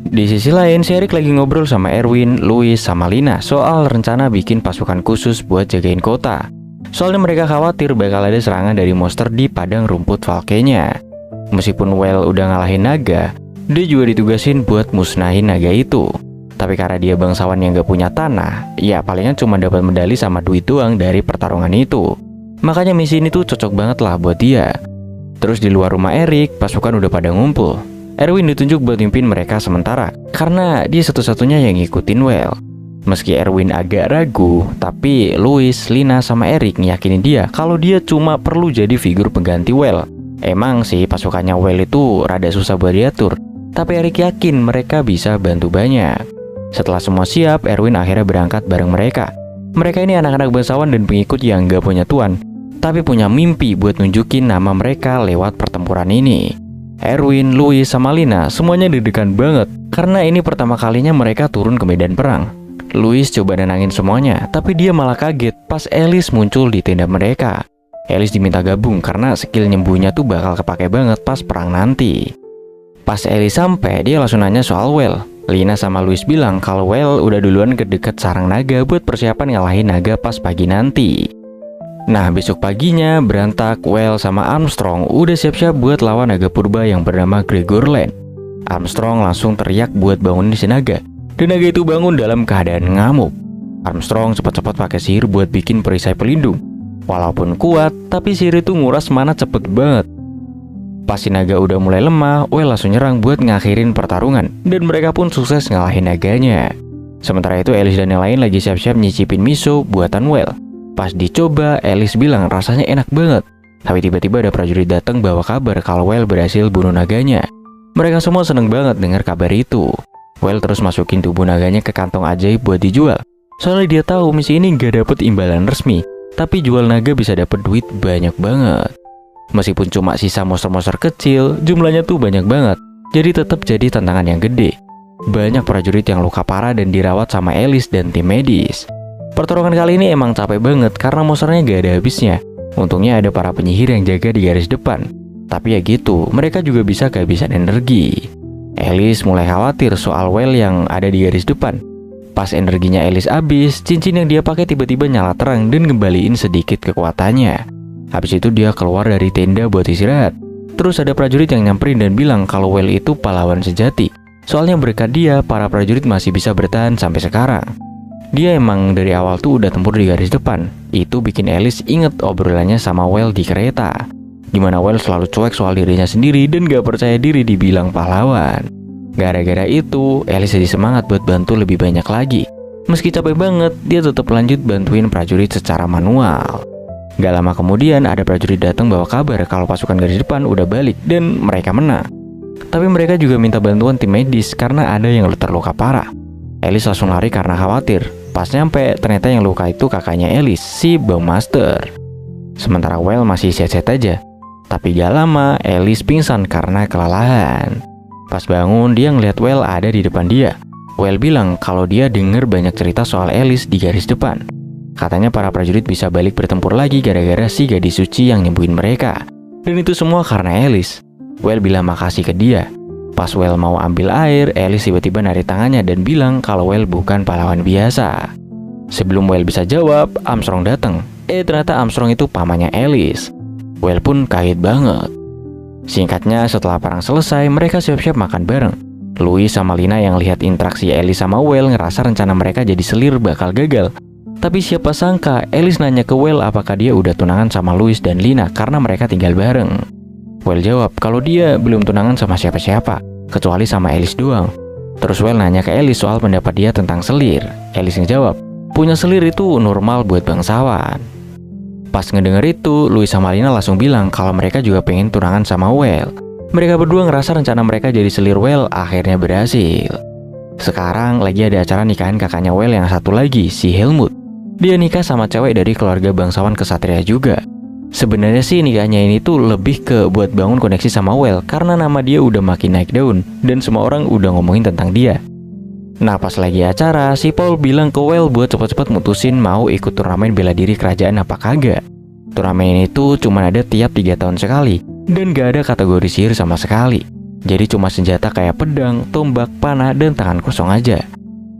Di sisi lain, si Eric lagi ngobrol sama Erwin, Louis, sama Lina soal rencana bikin pasukan khusus buat jagain kota. Soalnya mereka khawatir bakal ada serangan dari monster di padang rumput Valkenya. Meskipun Well udah ngalahin naga, dia juga ditugasin buat musnahin naga itu. Tapi karena dia bangsawan yang gak punya tanah, ya palingan cuma dapat medali sama duit doang dari pertarungan itu. Makanya misi ini tuh cocok banget lah buat dia. Terus di luar rumah Eric, pasukan udah pada ngumpul. Erwin ditunjuk buat mimpin mereka sementara, karena dia satu-satunya yang ngikutin Well. Meski Erwin agak ragu, tapi Louis, Lina, sama Eric yakinin dia kalau dia cuma perlu jadi figur pengganti Well. Emang sih pasukannya Well itu rada susah buat diatur, tapi Eric yakin mereka bisa bantu banyak. Setelah semua siap, Erwin akhirnya berangkat bareng mereka. Mereka ini anak-anak bangsawan dan pengikut yang gak punya tuan, tapi punya mimpi buat nunjukin nama mereka lewat pertempuran ini. Erwin, Louis, sama Lina semuanya deg-degan banget karena ini pertama kalinya mereka turun ke medan perang. Louis coba nenangin semuanya, tapi dia malah kaget pas Alice muncul di tenda mereka. Alice diminta gabung karena skill nyembuhnya tuh bakal kepake banget pas perang nanti. Pas Alice sampai, dia langsung nanya soal Well. Lina sama Louis bilang kalau Well udah duluan ke deket sarang naga buat persiapan ngalahin naga pas pagi nanti. Nah, besok paginya berantak, Well sama Armstrong udah siap-siap buat lawan naga purba yang bernama Gregorland. Armstrong langsung teriak buat bangunin si naga, dan naga itu bangun dalam keadaan ngamuk. Armstrong cepat-cepat pakai sihir buat bikin perisai pelindung. Walaupun kuat, tapi sihir itu nguras mana cepet banget. Pas si naga udah mulai lemah, Well langsung nyerang buat ngakhirin pertarungan, dan mereka pun sukses ngalahin naganya. Sementara itu Alice dan yang lain lagi siap-siap nyicipin miso buatan Well. Pas dicoba, Alice bilang rasanya enak banget. Tapi tiba-tiba ada prajurit datang bawa kabar kalau Well berhasil bunuh naganya. Mereka semua seneng banget dengar kabar itu. Well terus masukin tubuh naganya ke kantong ajaib buat dijual. Soalnya dia tahu misi ini gak dapet imbalan resmi, tapi jual naga bisa dapet duit banyak banget. Meskipun cuma sisa monster-monster kecil, jumlahnya tuh banyak banget, jadi tetap jadi tantangan yang gede. Banyak prajurit yang luka parah dan dirawat sama Alice dan tim medis. Pertarungan kali ini emang capek banget karena monsternya gak ada habisnya. Untungnya ada para penyihir yang jaga di garis depan. Tapi ya gitu, mereka juga bisa kehabisan energi. Alice mulai khawatir soal Well yang ada di garis depan. Pas energinya Alice habis, cincin yang dia pakai tiba-tiba nyala terang dan ngembaliin sedikit kekuatannya. Habis itu dia keluar dari tenda buat istirahat. Terus ada prajurit yang nyamperin dan bilang kalau Well itu pahlawan sejati. Soalnya berkat dia, para prajurit masih bisa bertahan sampai sekarang. Dia emang dari awal tuh udah tempur di garis depan. Itu bikin Alice inget obrolannya sama Well di kereta, dimana Well selalu cuek soal dirinya sendiri dan gak percaya diri dibilang pahlawan. Gara-gara itu, Alice jadi semangat buat bantu lebih banyak lagi. Meski capek banget, dia tetap lanjut bantuin prajurit secara manual. Gak lama kemudian, ada prajurit datang bawa kabar kalau pasukan garis depan udah balik dan mereka menang. Tapi mereka juga minta bantuan tim medis karena ada yang terluka parah. Alice langsung lari karena khawatir. Pas nyampe, ternyata yang luka itu kakaknya Alice, si Bowmaster. Sementara Well masih set-set aja. Tapi gak lama, Alice pingsan karena kelelahan. Pas bangun, dia ngeliat Well ada di depan dia. Well bilang kalau dia denger banyak cerita soal Alice di garis depan. Katanya para prajurit bisa balik bertempur lagi gara-gara si gadis suci yang nyembuhin mereka. Dan itu semua karena Alice. Well bilang makasih ke dia. Pas Well mau ambil air, Alice tiba-tiba narik tangannya dan bilang kalau Well bukan pahlawan biasa. Sebelum Well bisa jawab, Armstrong datang. Ternyata Armstrong itu pamannya Alice. Well pun kaget banget. Singkatnya, setelah perang selesai, mereka siap-siap makan bareng. Louis sama Lina yang lihat interaksi Alice sama Well ngerasa rencana mereka jadi selir bakal gagal. Tapi siapa sangka, Alice nanya ke Well apakah dia udah tunangan sama Louis dan Lina karena mereka tinggal bareng. Well jawab kalau dia belum tunangan sama siapa-siapa, kecuali sama Alice doang. Terus Well nanya ke Alice soal pendapat dia tentang selir. Alice ngejawab, punya selir itu normal buat bangsawan. Pas ngedenger itu, Louis sama Lina langsung bilang kalau mereka juga pengen tunangan sama Well. Mereka berdua ngerasa rencana mereka jadi selir Well akhirnya berhasil. Sekarang lagi ada acara nikahan kakaknya Well yang satu lagi, si Helmut. Dia nikah sama cewek dari keluarga bangsawan kesatria juga. Sebenarnya sih nikahnya ini tuh lebih ke buat bangun koneksi sama Well karena nama dia udah makin naik daun dan semua orang udah ngomongin tentang dia. Nah pas lagi acara, si Paul bilang ke Well buat cepet-cepet mutusin mau ikut turnamen bela diri kerajaan apa kagak. Turnamen ini tuh cuma ada tiap 3 tahun sekali dan gak ada kategori sihir sama sekali. Jadi cuma senjata kayak pedang, tombak, panah, dan tangan kosong aja.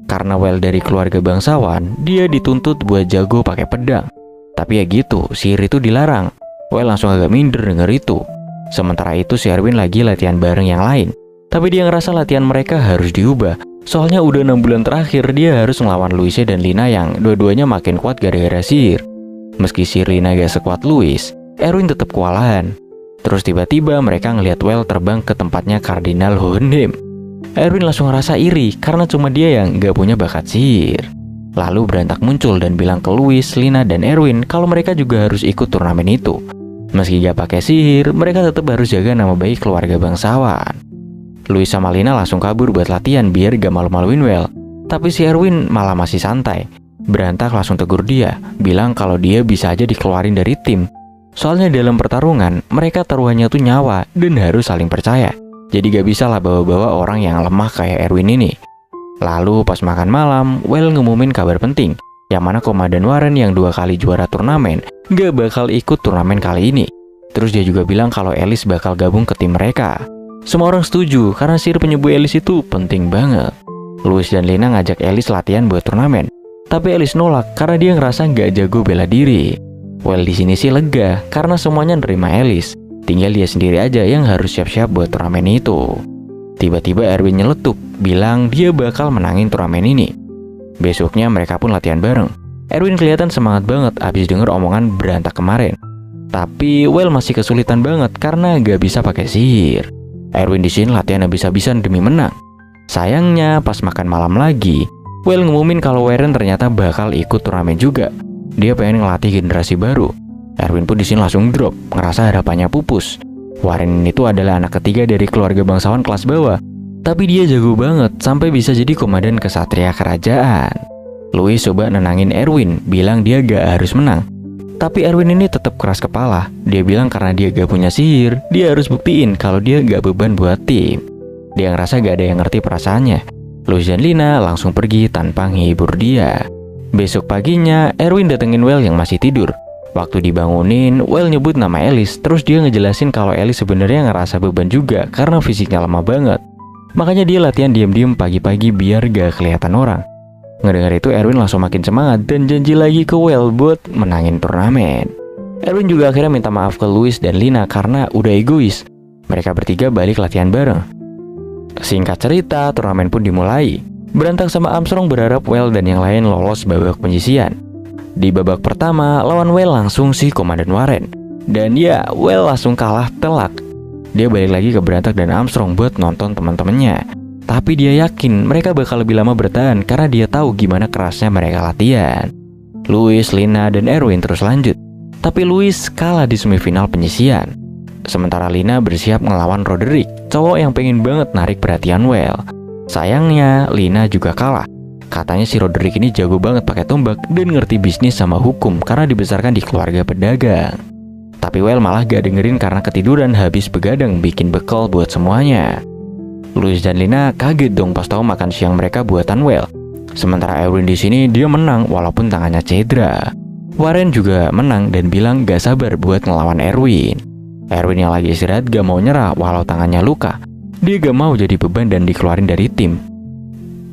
Karena Well dari keluarga bangsawan, dia dituntut buat jago pakai pedang. Tapi ya gitu, sihir itu dilarang. Well langsung agak minder denger itu. Sementara itu si Erwin lagi latihan bareng yang lain. Tapi dia ngerasa latihan mereka harus diubah. Soalnya udah 6 bulan terakhir dia harus ngelawan Louis dan Lina yang dua-duanya makin kuat gara-gara sihir. Meski sihir Lina gak sekuat Louis, Erwin tetap kewalahan. Terus tiba-tiba mereka ngelihat Well terbang ke tempatnya Kardinal Hohenheim. Erwin langsung ngerasa iri karena cuma dia yang gak punya bakat sihir. Lalu Berantak muncul dan bilang ke Louis, Lina, dan Erwin kalau mereka juga harus ikut turnamen itu. Meski gak pakai sihir, mereka tetap harus jaga nama baik keluarga bangsawan. Louis sama Lina langsung kabur buat latihan biar gak malu-maluin Well. Tapi si Erwin malah masih santai. Berantak langsung tegur dia, bilang kalau dia bisa aja dikeluarin dari tim. Soalnya dalam pertarungan, mereka taruhannya tuh nyawa dan harus saling percaya. Jadi gak bisa lah bawa-bawa orang yang lemah kayak Erwin ini. Lalu pas makan malam, Well ngumumin kabar penting, yang mana Komandan Warren yang 2 kali juara turnamen gak bakal ikut turnamen kali ini. Terus dia juga bilang kalau Alice bakal gabung ke tim mereka. Semua orang setuju karena sihir penyembuh Alice itu penting banget. Louis dan Lina ngajak Alice latihan buat turnamen, tapi Alice nolak karena dia ngerasa gak jago bela diri. Well di sini sih lega karena semuanya nerima Alice. Tinggal dia sendiri aja yang harus siap-siap buat turnamen itu. Tiba-tiba Erwin nyeletuk, bilang dia bakal menangin turnamen ini. Besoknya mereka pun latihan bareng. Erwin kelihatan semangat banget abis denger omongan Berantak kemarin. Tapi Well masih kesulitan banget karena gak bisa pakai sihir. Erwin di sini latihan habis-habisan demi menang. Sayangnya pas makan malam lagi, Well ngumumin kalau Warren ternyata bakal ikut turnamen juga. Dia pengen ngelatih generasi baru. Erwin pun di sini langsung drop, ngerasa harapannya pupus. Warren itu adalah anak ketiga dari keluarga bangsawan kelas bawah, tapi dia jago banget sampai bisa jadi komandan kesatria kerajaan. Louis coba nenangin Erwin, bilang dia gak harus menang. Tapi Erwin ini tetap keras kepala. Dia bilang karena dia gak punya sihir, dia harus buktiin kalau dia gak beban buat tim. Dia ngerasa gak ada yang ngerti perasaannya. Louis dan Lina langsung pergi tanpa nghibur dia. Besok paginya, Erwin datengin Well yang masih tidur. Waktu dibangunin, Well nyebut nama Alice, terus dia ngejelasin kalau Alice sebenarnya ngerasa beban juga karena fisiknya lemah banget. Makanya dia latihan diam-diam pagi-pagi biar gak kelihatan orang. Ngedengar itu Erwin langsung makin semangat dan janji lagi ke Well buat menangin turnamen. Erwin juga akhirnya minta maaf ke Louis dan Lina karena udah egois. Mereka bertiga balik latihan bareng. Singkat cerita, turnamen pun dimulai. Berantak sama Armstrong berharap Well dan yang lain lolos babak penyisihan. Di babak pertama, lawan Well langsung si Komandan Warren. Dan ya, Well langsung kalah telak. Dia balik lagi ke Berantak dan Armstrong buat nonton teman-temannya. Tapi dia yakin mereka bakal lebih lama bertahan karena dia tahu gimana kerasnya mereka latihan. Louis, Lina, dan Erwin terus lanjut. Tapi Louis kalah di semifinal penyisihan. Sementara Lina bersiap ngelawan Roderick, cowok yang pengen banget narik perhatian Well. Sayangnya, Lina juga kalah. Katanya si Roderick ini jago banget pakai tombak dan ngerti bisnis sama hukum karena dibesarkan di keluarga pedagang. Tapi Well malah gak dengerin karena ketiduran habis begadang bikin bekal buat semuanya. Louis dan Lina kaget dong pas tahu makan siang mereka buatan Well. Sementara Erwin di sini dia menang walaupun tangannya cedera. Warren juga menang dan bilang gak sabar buat ngelawan Erwin. Erwin yang lagi istirahat gak mau nyerah walau tangannya luka. Dia gak mau jadi beban dan dikeluarin dari tim.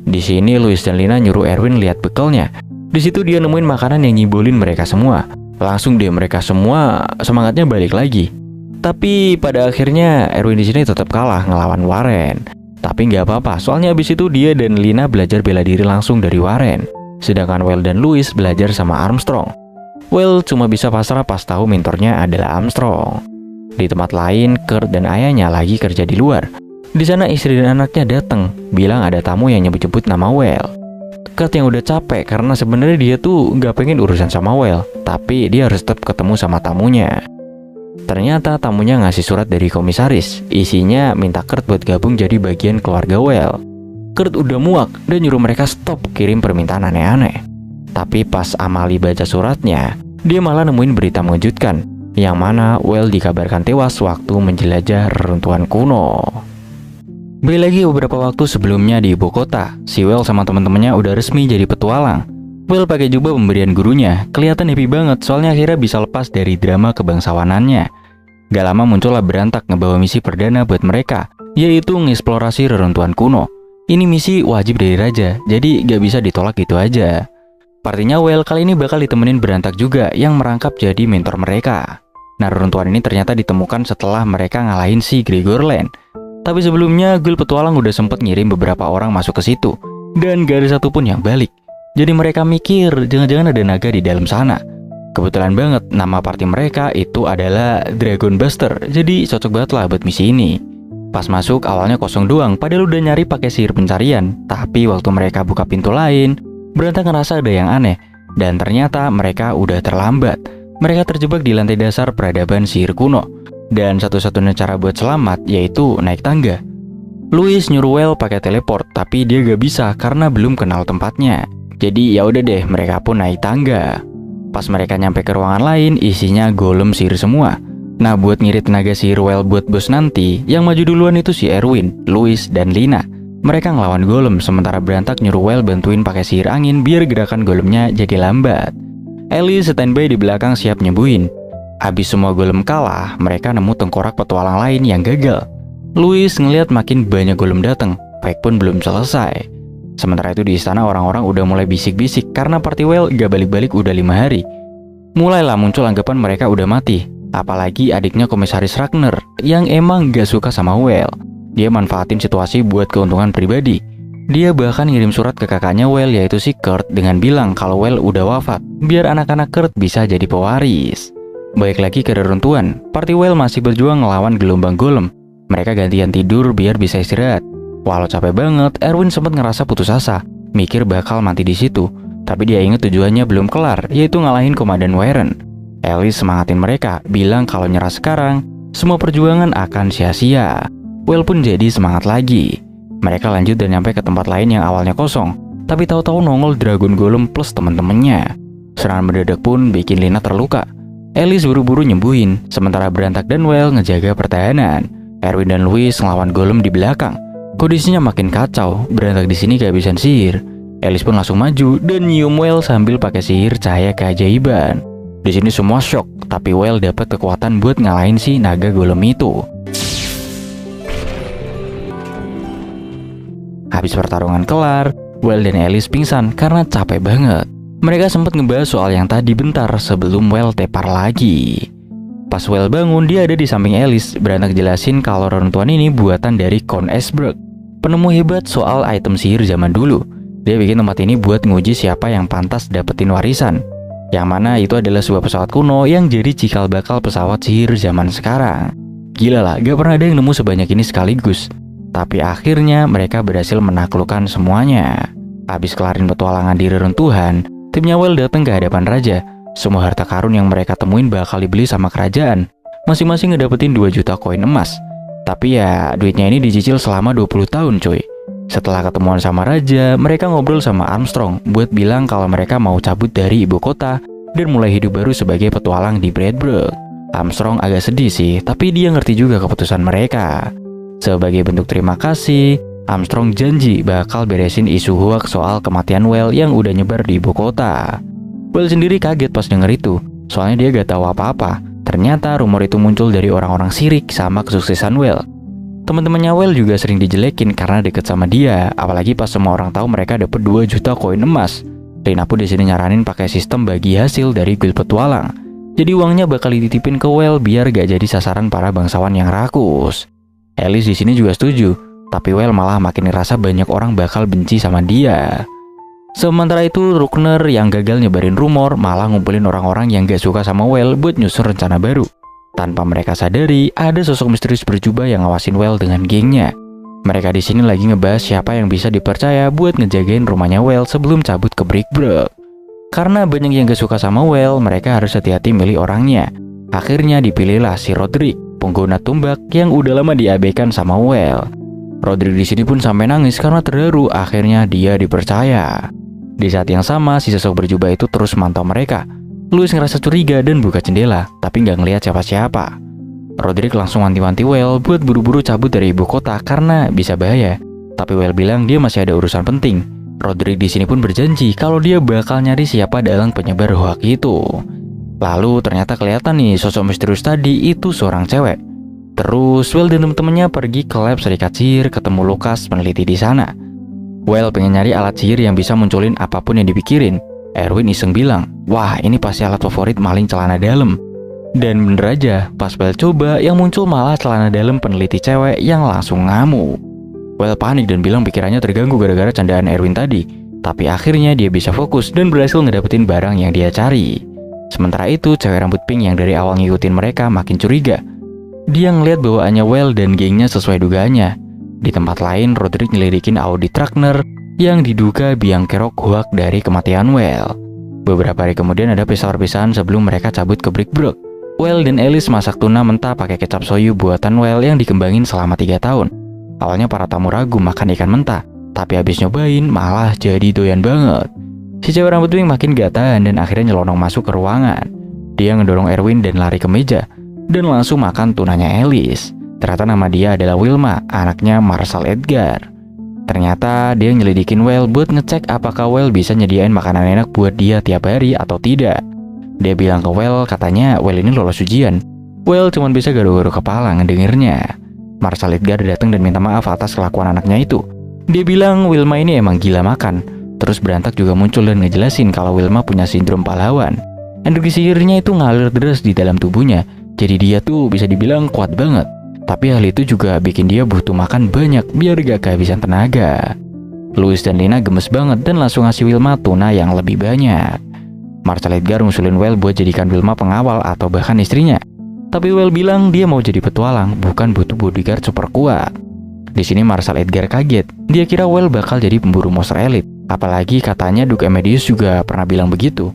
Di sini Louis dan Lina nyuruh Erwin lihat bekalnya. Di situ dia nemuin makanan yang nyibolin mereka semua. Langsung deh mereka semua semangatnya balik lagi. Tapi pada akhirnya Erwin di sini tetap kalah ngelawan Warren. Tapi nggak apa-apa, soalnya abis itu dia dan Lina belajar bela diri langsung dari Warren. Sedangkan Well dan Louis belajar sama Armstrong. Well cuma bisa pasrah pas tahu mentornya adalah Armstrong. Di tempat lain, Kurt dan ayahnya lagi kerja di luar. Di sana istri dan anaknya datang, bilang ada tamu yang nyebut-nyebut nama Well. Kurt yang udah capek karena sebenarnya dia tuh nggak pengen urusan sama Well, tapi dia harus tetap ketemu sama tamunya. Ternyata tamunya ngasih surat dari komisaris, isinya minta Kurt buat gabung jadi bagian keluarga Well. Kurt udah muak dan nyuruh mereka stop kirim permintaan aneh-aneh. Tapi pas Amali baca suratnya, dia malah nemuin berita mengejutkan, yang mana Well dikabarkan tewas waktu menjelajah reruntuhan kuno. Balik lagi beberapa waktu sebelumnya di ibu kota, si Well sama teman-temannya udah resmi jadi petualang. Well pakai jubah pemberian gurunya, kelihatan happy banget soalnya akhirnya bisa lepas dari drama kebangsawanannya. Gak lama muncullah Berantak ngebawa misi perdana buat mereka, yaitu mengeksplorasi reruntuhan kuno. Ini misi wajib dari raja, jadi gak bisa ditolak gitu aja. Partinya Well kali ini bakal ditemenin Berantak juga yang merangkap jadi mentor mereka. Nah, reruntuhan ini ternyata ditemukan setelah mereka ngalahin si Gregorland. Tapi sebelumnya Gul petualang udah sempet ngirim beberapa orang masuk ke situ, dan gak ada satupun yang balik. Jadi mereka mikir jangan-jangan ada naga di dalam sana. Kebetulan banget nama party mereka itu adalah Dragon Buster, jadi cocok banget lah buat misi ini. Pas masuk awalnya kosong doang, padahal udah nyari pakai sihir pencarian. Tapi waktu mereka buka pintu lain, Berantak ngerasa ada yang aneh, dan ternyata mereka udah terlambat. Mereka terjebak di lantai dasar peradaban sihir kuno, dan satu-satunya cara buat selamat yaitu naik tangga. Louis nyuruh Well pakai teleport, tapi dia gak bisa karena belum kenal tempatnya. Jadi ya udah deh, mereka pun naik tangga. Pas mereka nyampe ke ruangan lain, isinya golem sihir semua. Nah, buat ngirit tenaga sihir Well buat bos nanti, yang maju duluan itu si Erwin, Louis, dan Lina. Mereka ngelawan golem, sementara Berantak nyuruh Well bantuin pakai sihir angin biar gerakan golemnya jadi lambat. Alice standby di belakang siap nyembuhin. Habis semua golem kalah, mereka nemu tengkorak petualang lain yang gagal. Louis ngeliat makin banyak golem datang, fight pun belum selesai. Sementara itu di istana orang-orang udah mulai bisik-bisik karena party Well gak balik-balik udah 5 hari. Mulailah muncul anggapan mereka udah mati, apalagi adiknya Komisaris Ragnar yang emang gak suka sama Well. Dia manfaatin situasi buat keuntungan pribadi. Dia bahkan ngirim surat ke kakaknya Well yaitu si Kurt dengan bilang kalau Well udah wafat, biar anak-anak Kurt bisa jadi pewaris. Baik lagi ke reruntuhan, party Well masih berjuang ngelawan gelombang golem. Mereka gantian tidur biar bisa istirahat. Walau capek banget, Erwin sempat ngerasa putus asa, mikir bakal mati di situ. Tapi dia ingat tujuannya belum kelar, yaitu ngalahin Komandan Warren. Alice semangatin mereka, bilang kalau nyerah sekarang, semua perjuangan akan sia-sia. Well pun jadi semangat lagi. Mereka lanjut dan nyampe ke tempat lain yang awalnya kosong, tapi tahu-tahu nongol Dragon Golem plus teman-temannya. Serangan mendadak pun bikin Lina terluka. Alice buru-buru nyembuhin, sementara Berantak dan Well ngejaga pertahanan. Erwin dan Louis ngelawan golem di belakang. Kondisinya makin kacau, Berantak di sini kehabisan sihir. Alice pun langsung maju dan nyium Well sambil pakai sihir cahaya keajaiban. Di sini semua shock, tapi Well dapat kekuatan buat ngalahin si naga golem itu. Habis pertarungan kelar, Well dan Alice pingsan karena capek banget. Mereka sempat ngebahas soal yang tadi bentar sebelum Well tepar lagi. Pas Well bangun, dia ada di samping Alice. Berantak jelasin kalau reruntuhan ini buatan dari Count Esberg, penemu hebat soal item sihir zaman dulu. Dia bikin tempat ini buat nguji siapa yang pantas dapetin warisan. Yang mana itu adalah sebuah pesawat kuno yang jadi cikal bakal pesawat sihir zaman sekarang. Gila lah, gak pernah ada yang nemu sebanyak ini sekaligus. Tapi akhirnya mereka berhasil menaklukkan semuanya. Habis kelarin petualangan di reruntuhan, timnya Well datang ke hadapan raja. Semua harta karun yang mereka temuin bakal dibeli sama kerajaan. Masing-masing ngedapetin 2 juta koin emas. Tapi ya, duitnya ini dicicil selama 20 tahun cuy. Setelah ketemuan sama raja, mereka ngobrol sama Armstrong buat bilang kalau mereka mau cabut dari ibu kota dan mulai hidup baru sebagai petualang di Bradbrook. Armstrong agak sedih sih, tapi dia ngerti juga keputusan mereka. Sebagai bentuk terima kasih, Armstrong janji bakal beresin isu hoax soal kematian Well yang udah nyebar di ibu kota. Well sendiri kaget pas denger itu, soalnya dia gak tahu apa-apa. Ternyata rumor itu muncul dari orang-orang sirik sama kesuksesan Well. Teman-temannya Well juga sering dijelekin karena deket sama dia, apalagi pas semua orang tahu mereka dapet 2 juta koin emas. Lina pun disini nyaranin pakai sistem bagi hasil dari guild petualang. Jadi uangnya bakal dititipin ke Well biar gak jadi sasaran para bangsawan yang rakus. Alice di sini juga setuju, tapi Well malah makin ngerasa banyak orang bakal benci sama dia. Sementara itu, Ragnar yang gagal nyebarin rumor malah ngumpulin orang-orang yang gak suka sama Well buat nyusun rencana baru. Tanpa mereka sadari, ada sosok misterius berjubah yang ngawasin Well dengan gengnya. Mereka di sini lagi ngebahas siapa yang bisa dipercaya buat ngejagain rumahnya Well sebelum cabut ke Brickbrook. Karena banyak yang gak suka sama Well, mereka harus hati-hati milih orangnya. Akhirnya dipilihlah si Roderick, pengguna tombak yang udah lama diabaikan sama Well. Roderick di sini pun sampai nangis karena terharu akhirnya dia dipercaya. Di saat yang sama, si sosok berjubah itu terus mantau mereka. Louis ngerasa curiga dan buka jendela, tapi nggak ngelihat siapa-siapa. Roderick langsung wanti-wanti Well buat buru-buru cabut dari ibu kota karena bisa bahaya. Tapi Well bilang dia masih ada urusan penting. Roderick di sini pun berjanji kalau dia bakal nyari siapa dalang penyebar hoax itu. Lalu ternyata kelihatan nih sosok misterius tadi itu seorang cewek. Terus Well dan temen-temennya pergi ke lab serikat sihir ketemu Lucas peneliti di sana. Well pengen nyari alat sihir yang bisa munculin apapun yang dipikirin. Erwin iseng bilang, wah ini pasti alat favorit maling celana dalam. Dan bener aja, pas Well coba yang muncul malah celana dalam peneliti cewek yang langsung ngamuk. Well panik dan bilang pikirannya terganggu gara-gara candaan Erwin tadi. Tapi akhirnya dia bisa fokus dan berhasil ngedapetin barang yang dia cari. Sementara itu, cewek rambut pink yang dari awal ngikutin mereka makin curiga. Dia ngeliat bawaannya Well dan gengnya sesuai dugaannya. Di tempat lain, Roderick nyelidikin audit Ragnar yang diduga biang kerok hoak dari kematian Well. Beberapa hari kemudian ada perpisahan sebelum mereka cabut ke Brick Brook. Well dan Alice masak tuna mentah pakai kecap soyu buatan Well yang dikembangin selama 3 tahun. Awalnya para tamu ragu makan ikan mentah, tapi habis nyobain malah jadi doyan banget. Si cewek rambut pink makin gak tahan dan akhirnya nyelonong masuk ke ruangan. Dia ngedorong Erwin dan lari ke meja dan langsung makan tunanya Alice. Ternyata nama dia adalah Wilma, anaknya Marshall Edgar. Ternyata dia nyelidikin Well buat ngecek apakah Well bisa nyediain makanan enak buat dia tiap hari atau tidak. Dia bilang ke Well katanya Well ini lolos ujian. Well cuma bisa garu-garu kepala ngedengernya. Marshall Edgar datang dan minta maaf atas kelakuan anaknya itu. Dia bilang Wilma ini emang gila makan. Terus Berantak juga muncul dan ngejelasin kalau Wilma punya sindrom pahlawan. Energi sihirnya itu ngalir deras di dalam tubuhnya, jadi dia tuh bisa dibilang kuat banget. Tapi hal itu juga bikin dia butuh makan banyak biar gak kehabisan tenaga. Louis dan Lina gemes banget dan langsung ngasih Wilma tuna yang lebih banyak. Marshall Edgar ngusulin Well buat jadikan Wilma pengawal atau bahkan istrinya. Tapi Well bilang dia mau jadi petualang, bukan butuh bodyguard super kuat. Di sini Marshall Edgar kaget. Dia kira Well bakal jadi pemburu monster elit. Apalagi katanya Duke Amadeus juga pernah bilang begitu.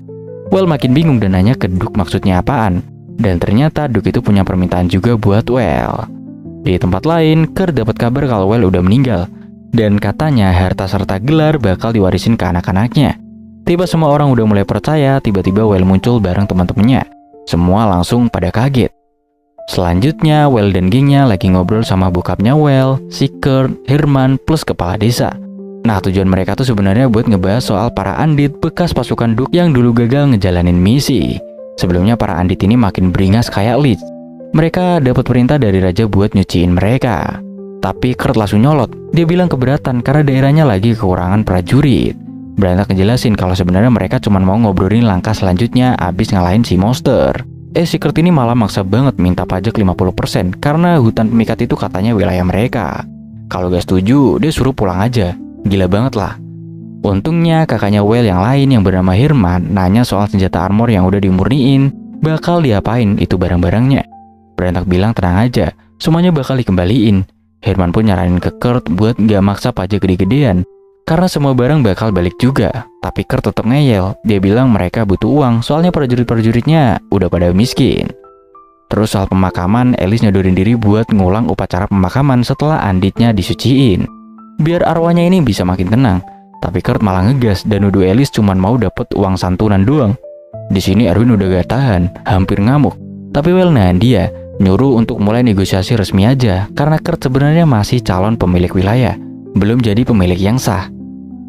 Well makin bingung dan nanya ke Duke maksudnya apaan. Dan ternyata Duke itu punya permintaan juga buat Well. Di tempat lain, Kurt dapat kabar kalau Well udah meninggal. Dan katanya harta serta gelar bakal diwarisin ke anak-anaknya. Tiba semua orang udah mulai percaya, tiba-tiba Well muncul bareng teman-temannya. Semua langsung pada kaget. Selanjutnya, Well dan gengnya lagi ngobrol sama bokapnya Well, si Kurt, Herman, plus kepala desa. Nah, tujuan mereka tuh sebenarnya buat ngebahas soal para Andit bekas pasukan Duke yang dulu gagal ngejalanin misi. Sebelumnya para Andit ini makin beringas kayak Leech. Mereka dapat perintah dari raja buat nyuciin mereka. Tapi Kurt langsung nyolot. Dia bilang keberatan karena daerahnya lagi kekurangan prajurit. Berantak ngejelasin kalau sebenarnya mereka cuma mau ngobrolin langkah selanjutnya abis ngalahin si monster. Si Kurt ini malah maksa banget minta pajak 50% karena hutan pemikat itu katanya wilayah mereka. Kalau gak setuju, dia suruh pulang aja. Gila banget lah. Untungnya kakaknya Well yang lain yang bernama Herman nanya soal senjata armor yang udah dimurniin, bakal diapain itu barang-barangnya. Berantak bilang tenang aja, semuanya bakal dikembaliin. Herman pun nyaranin ke Kurt buat gak maksa pajak gede-gedean, karena semua barang bakal balik juga. Tapi Kurt tetap ngeyel, dia bilang mereka butuh uang soalnya prajurit-prajuritnya udah pada miskin. Terus soal pemakaman, Alice nyodorin diri buat ngulang upacara pemakaman setelah Anditnya disuciin. Biar arwahnya ini bisa makin tenang. Tapi Kurt malah ngegas dan nuduh Alice cuma mau dapet uang santunan doang. Di sini Erwin udah gak tahan, hampir ngamuk. Tapi Well nahan dia, nyuruh untuk mulai negosiasi resmi aja karena Kurt sebenarnya masih calon pemilik wilayah, belum jadi pemilik yang sah.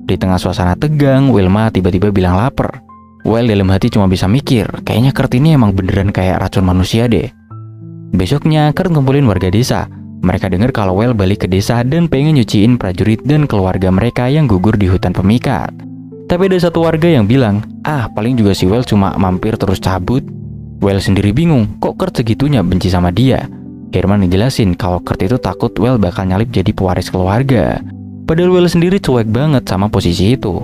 Di tengah suasana tegang, Wilma tiba-tiba bilang lapar. Well dalam hati cuma bisa mikir, kayaknya Kurt ini emang beneran kayak racun manusia deh. Besoknya Kurt ngumpulin warga desa. Mereka dengar kalau Well balik ke desa dan pengen nyuciin prajurit dan keluarga mereka yang gugur di hutan pemikat. Tapi ada satu warga yang bilang, paling juga si Well cuma mampir terus cabut. Well sendiri bingung, kok Kurt segitunya benci sama dia. Herman ngejelasin kalau Kurt itu takut Well bakal nyalip jadi pewaris keluarga. Padahal Well sendiri cuek banget sama posisi itu.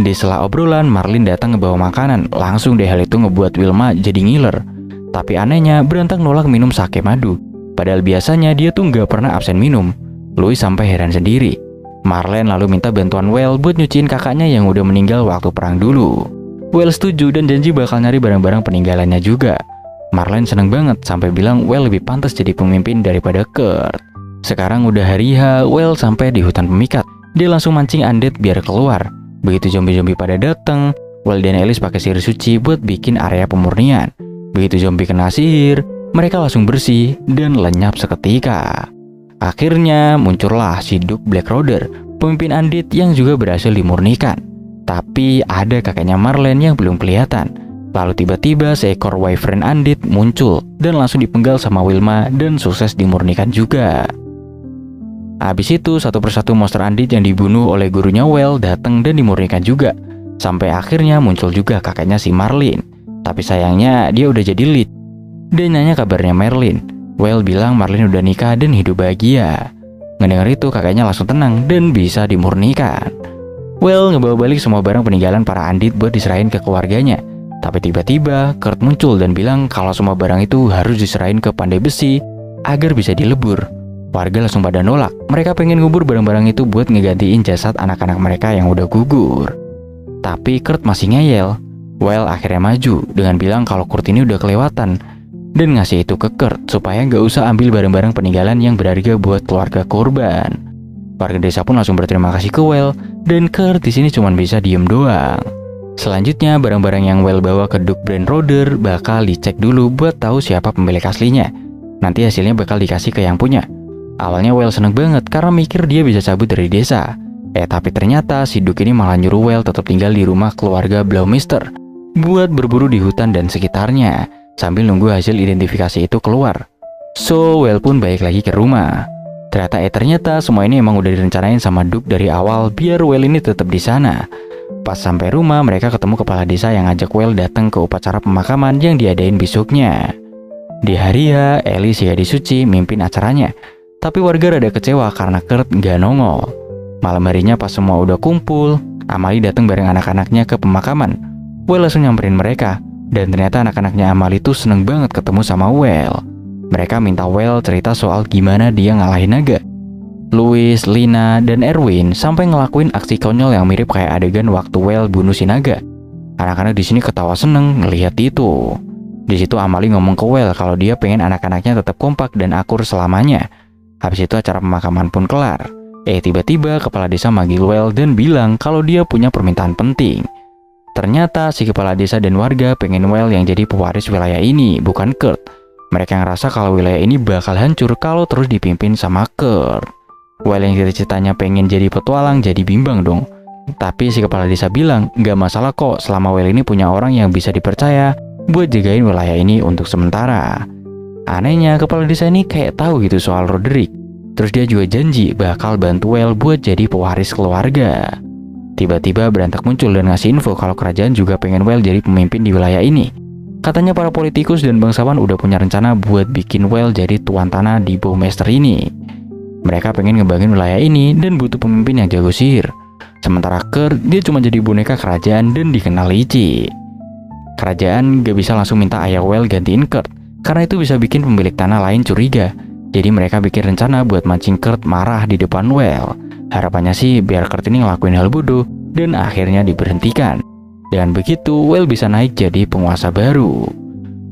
Di sela obrolan, Marlin datang ngebawa makanan. Langsung deh hal itu ngebuat Wilma jadi ngiler. Tapi anehnya, Berantak nolak minum sake madu. Padahal biasanya dia tuh nggak pernah absen minum. Louis sampai heran sendiri. Marlene lalu minta bantuan Well buat nyuciin kakaknya yang udah meninggal waktu perang dulu. Well setuju dan janji bakal nyari barang-barang peninggalannya juga. Marlene seneng banget sampai bilang Well lebih pantas jadi pemimpin daripada Kurt. Sekarang udah hari H, Well sampai di hutan pemikat. Dia langsung mancing Undead biar keluar. Begitu zombie-zombie pada dateng, Well dan Alice pakai sihir suci buat bikin area pemurnian. Begitu zombie kena sihir, mereka langsung bersih dan lenyap seketika. Akhirnya muncullah si Duke Blackroder, pemimpin Undead yang juga berhasil dimurnikan. Tapi ada kakaknya Marlene yang belum kelihatan. Lalu tiba-tiba seekor Wyvern Undead muncul dan langsung dipenggal sama Wilma dan sukses dimurnikan juga. Habis itu satu persatu monster Undead yang dibunuh oleh gurunya Well datang dan dimurnikan juga. Sampai akhirnya muncul juga kakaknya si Marlene. Tapi sayangnya dia udah jadi lead. Dia nanya kabarnya Merlin. Well bilang Marlin udah nikah dan hidup bahagia. Ngedengar itu kakaknya langsung tenang dan bisa dimurnikan. Well ngebawa balik semua barang peninggalan para Undead buat diserahin ke keluarganya. Tapi tiba-tiba Kurt muncul dan bilang kalau semua barang itu harus diserahin ke Pandai Besi agar bisa dilebur. Warga langsung pada nolak. Mereka pengen ngubur barang-barang itu buat ngegantiin jasad anak-anak mereka yang udah gugur. Tapi Kurt masih ngeyel. Well akhirnya maju dengan bilang kalau Kurt ini udah kelewatan dan ngasih itu ke Kurt supaya nggak usah ambil barang-barang peninggalan yang berharga buat keluarga korban. Warga desa pun langsung berterima kasih ke Well dan Kurt di sini cuma bisa diem doang. Selanjutnya barang-barang yang Well bawa ke Duke Brandroder bakal dicek dulu buat tahu siapa pemilik aslinya. Nanti hasilnya bakal dikasih ke yang punya. Awalnya Well seneng banget karena mikir dia bisa cabut dari desa. Tapi ternyata si Duke ini malah nyuruh Well tetap tinggal di rumah keluarga Blaumister buat berburu di hutan dan sekitarnya sambil nunggu hasil identifikasi itu keluar. So Well pun balik lagi ke rumah. Ternyata semua ini emang udah direncanain sama Duke dari awal biar Well ini tetap di sana. Pas sampai rumah mereka ketemu kepala desa yang ngajak Well datang ke upacara pemakaman yang diadain besoknya. Di hari H, Ellie si gadis suci mimpin acaranya. Tapi warga rada kecewa karena Kurt nggak nongol. Malam harinya pas semua udah kumpul, Amalie datang bareng anak-anaknya ke pemakaman. Well langsung nyamperin mereka, dan ternyata anak-anaknya Amalie tuh seneng banget ketemu sama Well. Mereka minta Well cerita soal gimana dia ngalahin naga. Louis, Lina, dan Erwin sampai ngelakuin aksi konyol yang mirip kayak adegan waktu Well bunuh si naga. Anak-anak di sini ketawa seneng ngelihat itu. Di situ Amalie ngomong ke Well kalau dia pengen anak-anaknya tetap kompak dan akur selamanya. Habis itu acara pemakaman pun kelar. Tiba-tiba kepala desa manggil Well dan bilang kalau dia punya permintaan penting. Ternyata si kepala desa dan warga pengen Well yang jadi pewaris wilayah ini, bukan Kurt. Mereka ngerasa kalau wilayah ini bakal hancur kalau terus dipimpin sama Kurt. Well yang cita-citanya pengen jadi petualang jadi bimbang dong. Tapi si kepala desa bilang gak masalah kok selama Well ini punya orang yang bisa dipercaya buat jagain wilayah ini untuk sementara. Anehnya kepala desa ini kayak tahu gitu soal Roderick. Terus dia juga janji bakal bantu Well buat jadi pewaris keluarga. Tiba-tiba Berantak muncul dan ngasih info kalau kerajaan juga pengen Well jadi pemimpin di wilayah ini. Katanya para politikus dan bangsawan udah punya rencana buat bikin Well jadi tuan tanah di Bowmaster ini. Mereka pengen ngebangin wilayah ini dan butuh pemimpin yang jago sihir. Sementara Kurt dia cuma jadi boneka kerajaan dan dikenal licik. Kerajaan gak bisa langsung minta ayah Well gantiin Kurt, karena itu bisa bikin pemilik tanah lain curiga. Jadi mereka bikin rencana buat mancing Kurt marah di depan Well. Harapannya sih biar Kurt ini ngelakuin hal bodoh dan akhirnya diberhentikan. Dengan begitu Well bisa naik jadi penguasa baru.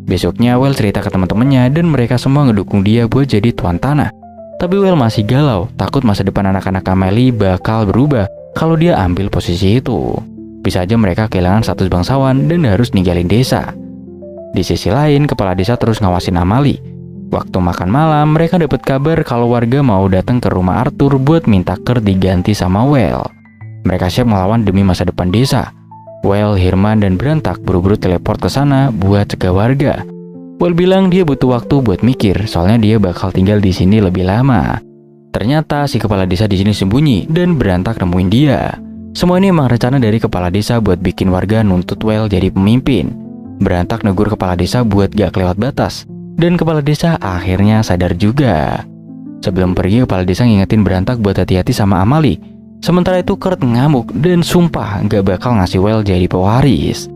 Besoknya Well cerita ke teman-temannya dan mereka semua ngedukung dia buat jadi tuan tanah. Tapi Well masih galau, takut masa depan anak-anak Amalie bakal berubah kalau dia ambil posisi itu. Bisa aja mereka kehilangan status bangsawan dan harus ninggalin desa. Di sisi lain, kepala desa terus ngawasin Amalie. Waktu makan malam, mereka dapat kabar kalau warga mau datang ke rumah Arthur buat minta Kurt diganti sama Well. Mereka siap melawan demi masa depan desa. Well, Herman, dan Berantak buru-buru teleport ke sana buat cegah warga. Well bilang dia butuh waktu buat mikir, soalnya dia bakal tinggal di sini lebih lama. Ternyata si kepala desa di sini sembunyi dan Berantak nemuin dia. Semua ini emang rencana dari kepala desa buat bikin warga nuntut Well jadi pemimpin. Berantak negur kepala desa buat gak kelewat batas. Dan kepala desa akhirnya sadar juga. Sebelum pergi, kepala desa ngingetin Berantak buat hati-hati sama Amalie. Sementara itu Kurt ngamuk dan sumpah gak bakal ngasih Well jadi pewaris.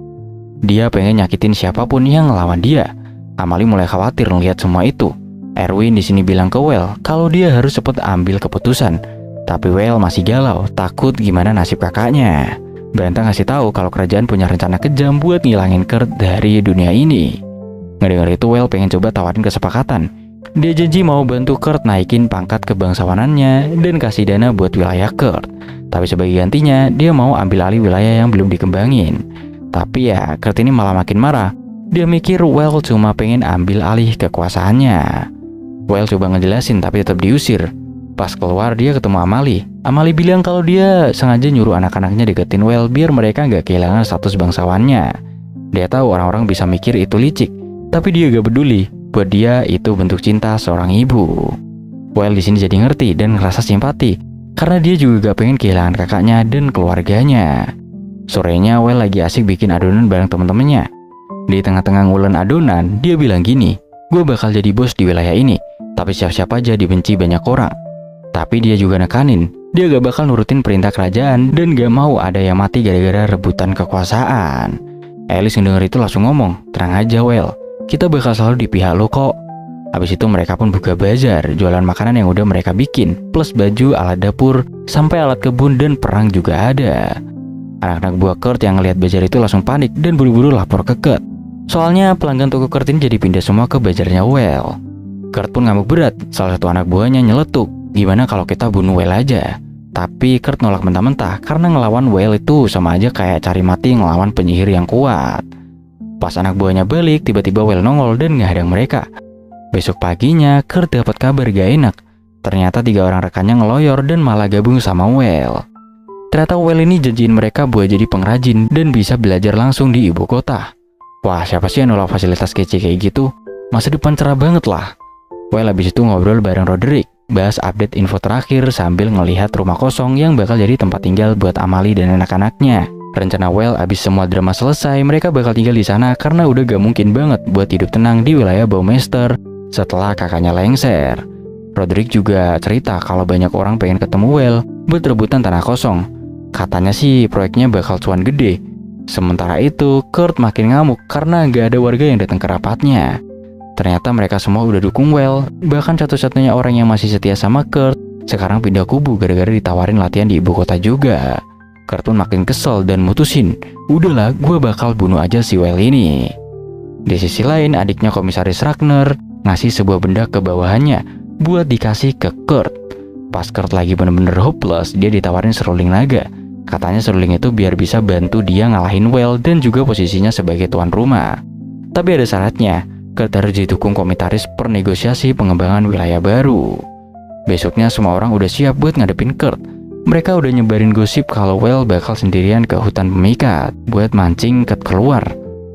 Dia pengen nyakitin siapapun yang ngelawan dia. Amalie mulai khawatir ngeliat semua itu. Erwin di sini bilang ke Well kalau dia harus cepet ambil keputusan. Tapi Well masih galau, takut gimana nasib kakaknya. Berantak ngasih tahu kalau kerajaan punya rencana kejam buat ngilangin Kurt dari dunia ini. Ngedengar itu Well pengen coba tawarin kesepakatan. Dia janji mau bantu Kurt naikin pangkat kebangsawanannya dan kasih dana buat wilayah Kurt. Tapi sebagai gantinya dia mau ambil alih wilayah yang belum dikembangin. Tapi ya Kurt ini malah makin marah. Dia mikir Well cuma pengen ambil alih kekuasaannya. Well coba ngejelasin tapi tetap diusir. Pas keluar dia ketemu Amalie. Amalie bilang kalau dia sengaja nyuruh anak-anaknya deketin Well biar mereka gak kehilangan status bangsawannya. Dia tahu orang-orang bisa mikir itu licik, tapi dia gak peduli. Buat dia itu bentuk cinta seorang ibu. Well di sini jadi ngerti dan ngerasa simpati karena dia juga gak pengen kehilangan kakaknya dan keluarganya. Sorenya Well lagi asik bikin adonan bareng temen-temennya. Di tengah-tengah ngulen adonan, dia bilang gini, "Gue bakal jadi bos di wilayah ini, tapi siap-siap aja dibenci banyak orang." Tapi dia juga nekanin, dia gak bakal nurutin perintah kerajaan dan gak mau ada yang mati gara-gara rebutan kekuasaan. Alice ngedenger itu langsung ngomong, "Tenang aja Well, kita bakal selalu di pihak lo kok." Habis itu mereka pun buka bazar, jualan makanan yang udah mereka bikin, plus baju, alat dapur, sampai alat kebun dan perang juga ada. Anak-anak buah Kurt yang ngelihat bazar itu langsung panik dan buru-buru lapor ke Kurt. Soalnya pelanggan toko Kurt ini jadi pindah semua ke bazarnya Well. Kurt pun ngamuk berat, salah satu anak buahnya nyeletuk, gimana kalau kita bunuh Well aja? Tapi Kurt nolak mentah-mentah karena ngelawan Well itu sama aja kayak cari mati ngelawan penyihir yang kuat. Pas anak buahnya balik, tiba-tiba Well nongol dan ngehadang mereka. Besok paginya, Kurt dapat kabar gak enak. Ternyata 3 orang rekannya ngeloyor dan malah gabung sama Well. Ternyata Well ini janjiin mereka buat jadi pengrajin dan bisa belajar langsung di ibu kota. Wah, siapa sih yang nolak fasilitas kece kayak gitu? Masa depan cerah banget lah. Well habis itu ngobrol bareng Roderick, bahas update info terakhir sambil ngelihat rumah kosong yang bakal jadi tempat tinggal buat Amalie dan anak-anaknya. Rencana Well abis semua drama selesai, mereka bakal tinggal di sana karena udah gak mungkin banget buat hidup tenang di wilayah Baumeister setelah kakaknya lengser. Roderick juga cerita kalau banyak orang pengen ketemu Well buat rebutan tanah kosong. Katanya sih proyeknya bakal cuan gede. Sementara itu, Kurt makin ngamuk karena gak ada warga yang datang ke rapatnya. Ternyata mereka semua udah dukung Well. Bahkan satu-satunya orang yang masih setia sama Kurt sekarang pindah kubu gara-gara ditawarin latihan di ibu kota juga. Kurt pun makin kesel dan mutusin, udahlah gue bakal bunuh aja si Well ini. Di sisi lain, adiknya Komisaris Ragnar ngasih sebuah benda ke bawahannya buat dikasih ke Kurt. Pas Kurt lagi bener-bener hopeless, dia ditawarin seruling naga. Katanya seruling itu biar bisa bantu dia ngalahin Well dan juga posisinya sebagai tuan rumah. Tapi ada syaratnya, Kurt harus didukung Komisaris per negosiasi pengembangan wilayah baru. Besoknya semua orang udah siap buat ngadepin Kurt. Mereka udah nyebarin gosip kalau Well bakal sendirian ke hutan pemikat buat mancing Kurt keluar.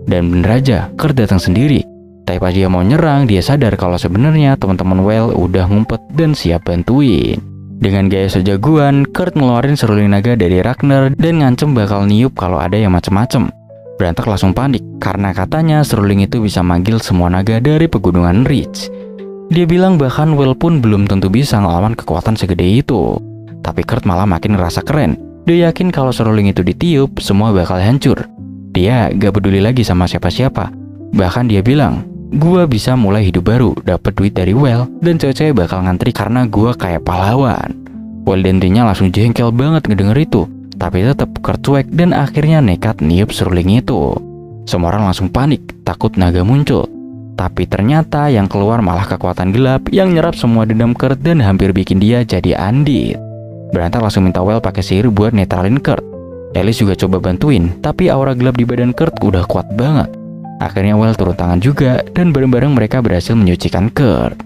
Dan bener aja, Kurt datang sendiri. Tapi pas dia mau nyerang, dia sadar kalau sebenarnya teman-teman Well udah ngumpet dan siap bantuin. Dengan gaya sejagoan, Kurt ngeluarin seruling naga dari Ragnar dan ngancem bakal niup kalau ada yang macem-macem. Berantak langsung panik karena katanya seruling itu bisa manggil semua naga dari pegunungan Ridge. Dia bilang bahkan Well pun belum tentu bisa ngelawan kekuatan segede itu. Tapi Kurt malah makin ngerasa keren. Dia yakin kalau seruling itu ditiup, semua bakal hancur. Dia gak peduli lagi sama siapa-siapa. Bahkan dia bilang, gua bisa mulai hidup baru, dapat duit dari Well, dan cewek-cewek bakal ngantri karena gua kayak pahlawan. Well dan Rinya langsung jengkel banget ngedenger itu, tapi tetap Kurt cuek dan akhirnya nekat niup seruling itu. Semua orang langsung panik, takut naga muncul. Tapi ternyata yang keluar malah kekuatan gelap yang nyerap semua dendam Kurt dan hampir bikin dia jadi andit. Berantak langsung minta Well pakai sihir buat netralin Kurt. Alice juga coba bantuin, tapi aura gelap di badan Kurt udah kuat banget. Akhirnya Well turun tangan juga dan bareng-bareng mereka berhasil menyucikan Kurt.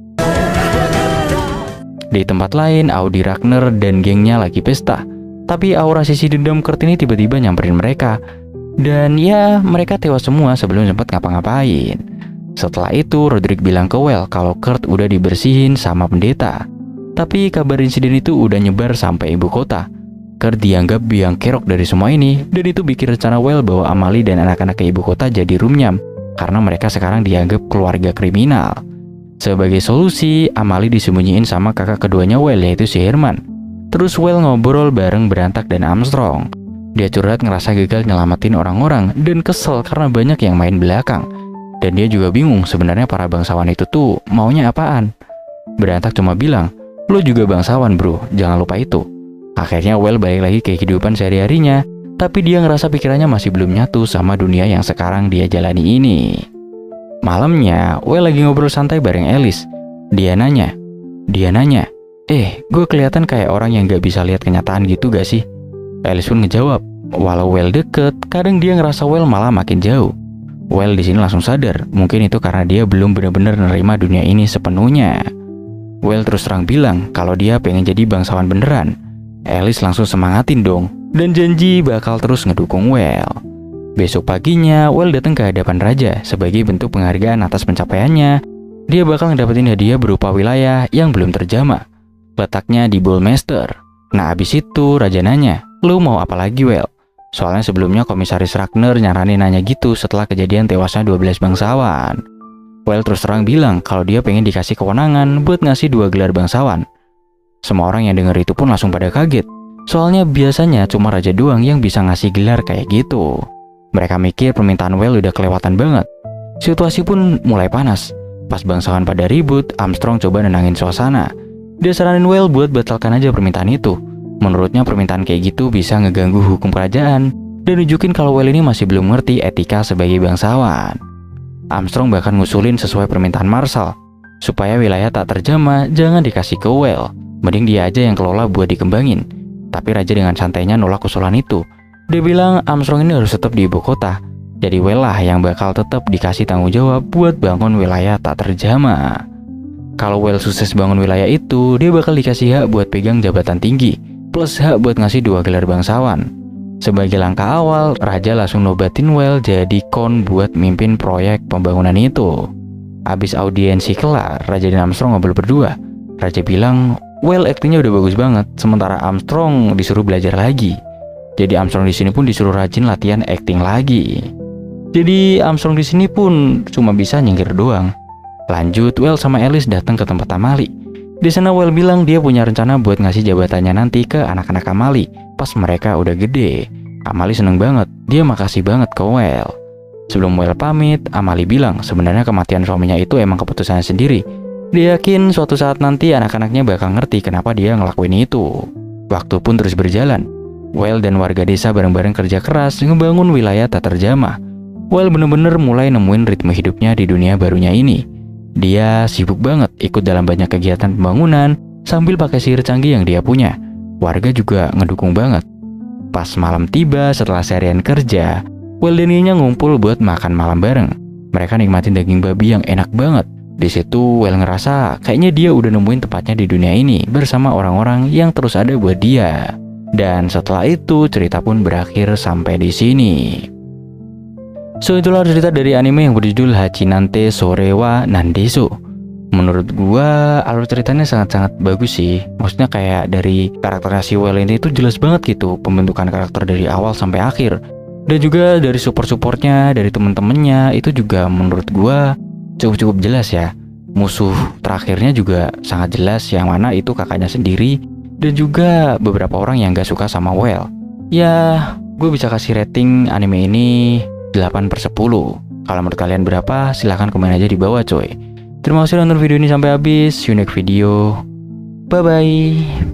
Di tempat lain, Audi Ragnar dan gengnya lagi pesta. Tapi aura sisi dendam Kurt ini tiba-tiba nyamperin mereka. Dan ya, mereka tewas semua sebelum sempat ngapa-ngapain. Setelah itu, Roderick bilang ke Well kalau Kurt udah dibersihin sama pendeta. Tapi kabar insiden itu udah nyebar sampai ibu kota. Kurt dianggap biang kerok dari semua ini, dan itu bikin rencana Well bawa Amalie dan anak-anak ke ibu kota jadi rumnyam, karena mereka sekarang dianggap keluarga kriminal. Sebagai solusi, Amalie disembunyiin sama kakak keduanya Well, yaitu si Herman. Terus Well ngobrol bareng Berantak dan Armstrong. Dia curhat ngerasa gagal nyelamatin orang-orang dan kesel karena banyak yang main belakang. Dan dia juga bingung sebenarnya para bangsawan itu tuh maunya apaan. Berantak cuma bilang, lo juga bangsawan bro, jangan lupa itu. Akhirnya Well balik lagi ke kehidupan sehari-harinya, tapi dia ngerasa pikirannya masih belum nyatu sama dunia yang sekarang dia jalani ini. Malamnya, Well lagi ngobrol santai bareng Alice. Dia nanya, gue kelihatan kayak orang yang gak bisa lihat kenyataan gitu gak sih? Alice pun ngejawab, walau Well deket, kadang dia ngerasa Well malah makin jauh. Well di sini langsung sadar, mungkin itu karena dia belum benar-benar nerima dunia ini sepenuhnya. Well terus terang bilang kalau dia pengen jadi bangsawan beneran. Alice langsung semangatin dong dan janji bakal terus ngedukung Well. Besok paginya, Well datang ke hadapan raja sebagai bentuk penghargaan atas pencapaiannya. Dia bakal ngedapetin hadiah berupa wilayah yang belum terjamah. Letaknya di Baumeister. Nah abis itu raja nanya, lu mau apa lagi Well? Soalnya sebelumnya Komisaris Ragnar nyaranin nanya gitu setelah kejadian tewasnya 12 bangsawan. Well terus terang bilang kalau dia pengen dikasih kewenangan buat ngasih 2 gelar bangsawan. Semua orang yang denger itu pun langsung pada kaget. Soalnya biasanya cuma raja doang yang bisa ngasih gelar kayak gitu. Mereka mikir permintaan Well udah kelewatan banget. Situasi pun mulai panas. Pas bangsawan pada ribut, Armstrong coba nenangin suasana. Dia saranin Well buat batalkan aja permintaan itu. Menurutnya permintaan kayak gitu bisa ngeganggu hukum kerajaan dan nunjukin kalau Well ini masih belum ngerti etika sebagai bangsawan. Armstrong bahkan ngusulin sesuai permintaan Marshall, supaya wilayah tak terjamah jangan dikasih ke Well, mending dia aja yang kelola buat dikembangin. Tapi raja dengan santainya nolak usulan itu. Dia bilang Armstrong ini harus tetap di ibu kota, jadi Well lah yang bakal tetap dikasih tanggung jawab buat bangun wilayah tak terjamah. Kalau Well sukses bangun wilayah itu, dia bakal dikasih hak buat pegang jabatan tinggi, plus hak buat ngasih 2 gelar bangsawan. Sebagai langkah awal, raja langsung nobatin Well jadi kon buat mimpin proyek pembangunan itu. Abis audiensi kelar, raja dan Armstrong ngobrol berdua. Raja bilang, Well aktingnya udah bagus banget, sementara Armstrong disuruh belajar lagi. Jadi Armstrong di sini pun disuruh rajin latihan akting lagi. Jadi Armstrong di sini pun cuma bisa nyengir doang. Lanjut, Well sama Alice datang ke tempat Amali. Di sana Well bilang dia punya rencana buat ngasih jabatannya nanti ke anak-anak Amali pas mereka udah gede. Amali seneng banget, dia makasih banget ke Well. Sebelum Well pamit, Amali bilang sebenarnya kematian suaminya itu emang keputusannya sendiri. Dia yakin suatu saat nanti anak-anaknya bakal ngerti kenapa dia ngelakuin itu. Waktu pun terus berjalan. Well dan warga desa bareng-bareng kerja keras ngebangun wilayah tak terjamah. Well bener-bener mulai nemuin ritme hidupnya di dunia barunya ini. Dia sibuk banget ikut dalam banyak kegiatan pembangunan sambil pakai sihir canggih yang dia punya. Warga juga ngedukung banget. Pas malam tiba setelah seharian kerja, Well dan Nia ngumpul buat makan malam bareng. Mereka nikmatin daging babi yang enak banget. Di situ Well ngerasa kayaknya dia udah nemuin tempatnya di dunia ini bersama orang-orang yang terus ada buat dia. Dan setelah itu cerita pun berakhir sampai di sini. So itulah cerita dari anime yang berjudul Hachinante Sore wa Nandesu. Menurut gua alur ceritanya sangat-sangat bagus sih. Maksudnya kayak dari karakternya si Well ini itu jelas banget gitu, pembentukan karakter dari awal sampai akhir. Dan juga dari support-supportnya, dari temen-temennya itu juga menurut gua cukup jelas ya. Musuh terakhirnya juga sangat jelas, yang mana itu kakaknya sendiri. Dan juga beberapa orang yang gak suka sama Well. Ya, gue bisa kasih rating anime ini 8/10. Kalau menurut kalian berapa? Silahkan komen aja di bawah coy. Terima kasih udah nonton video ini sampai habis. See you next video. Bye bye.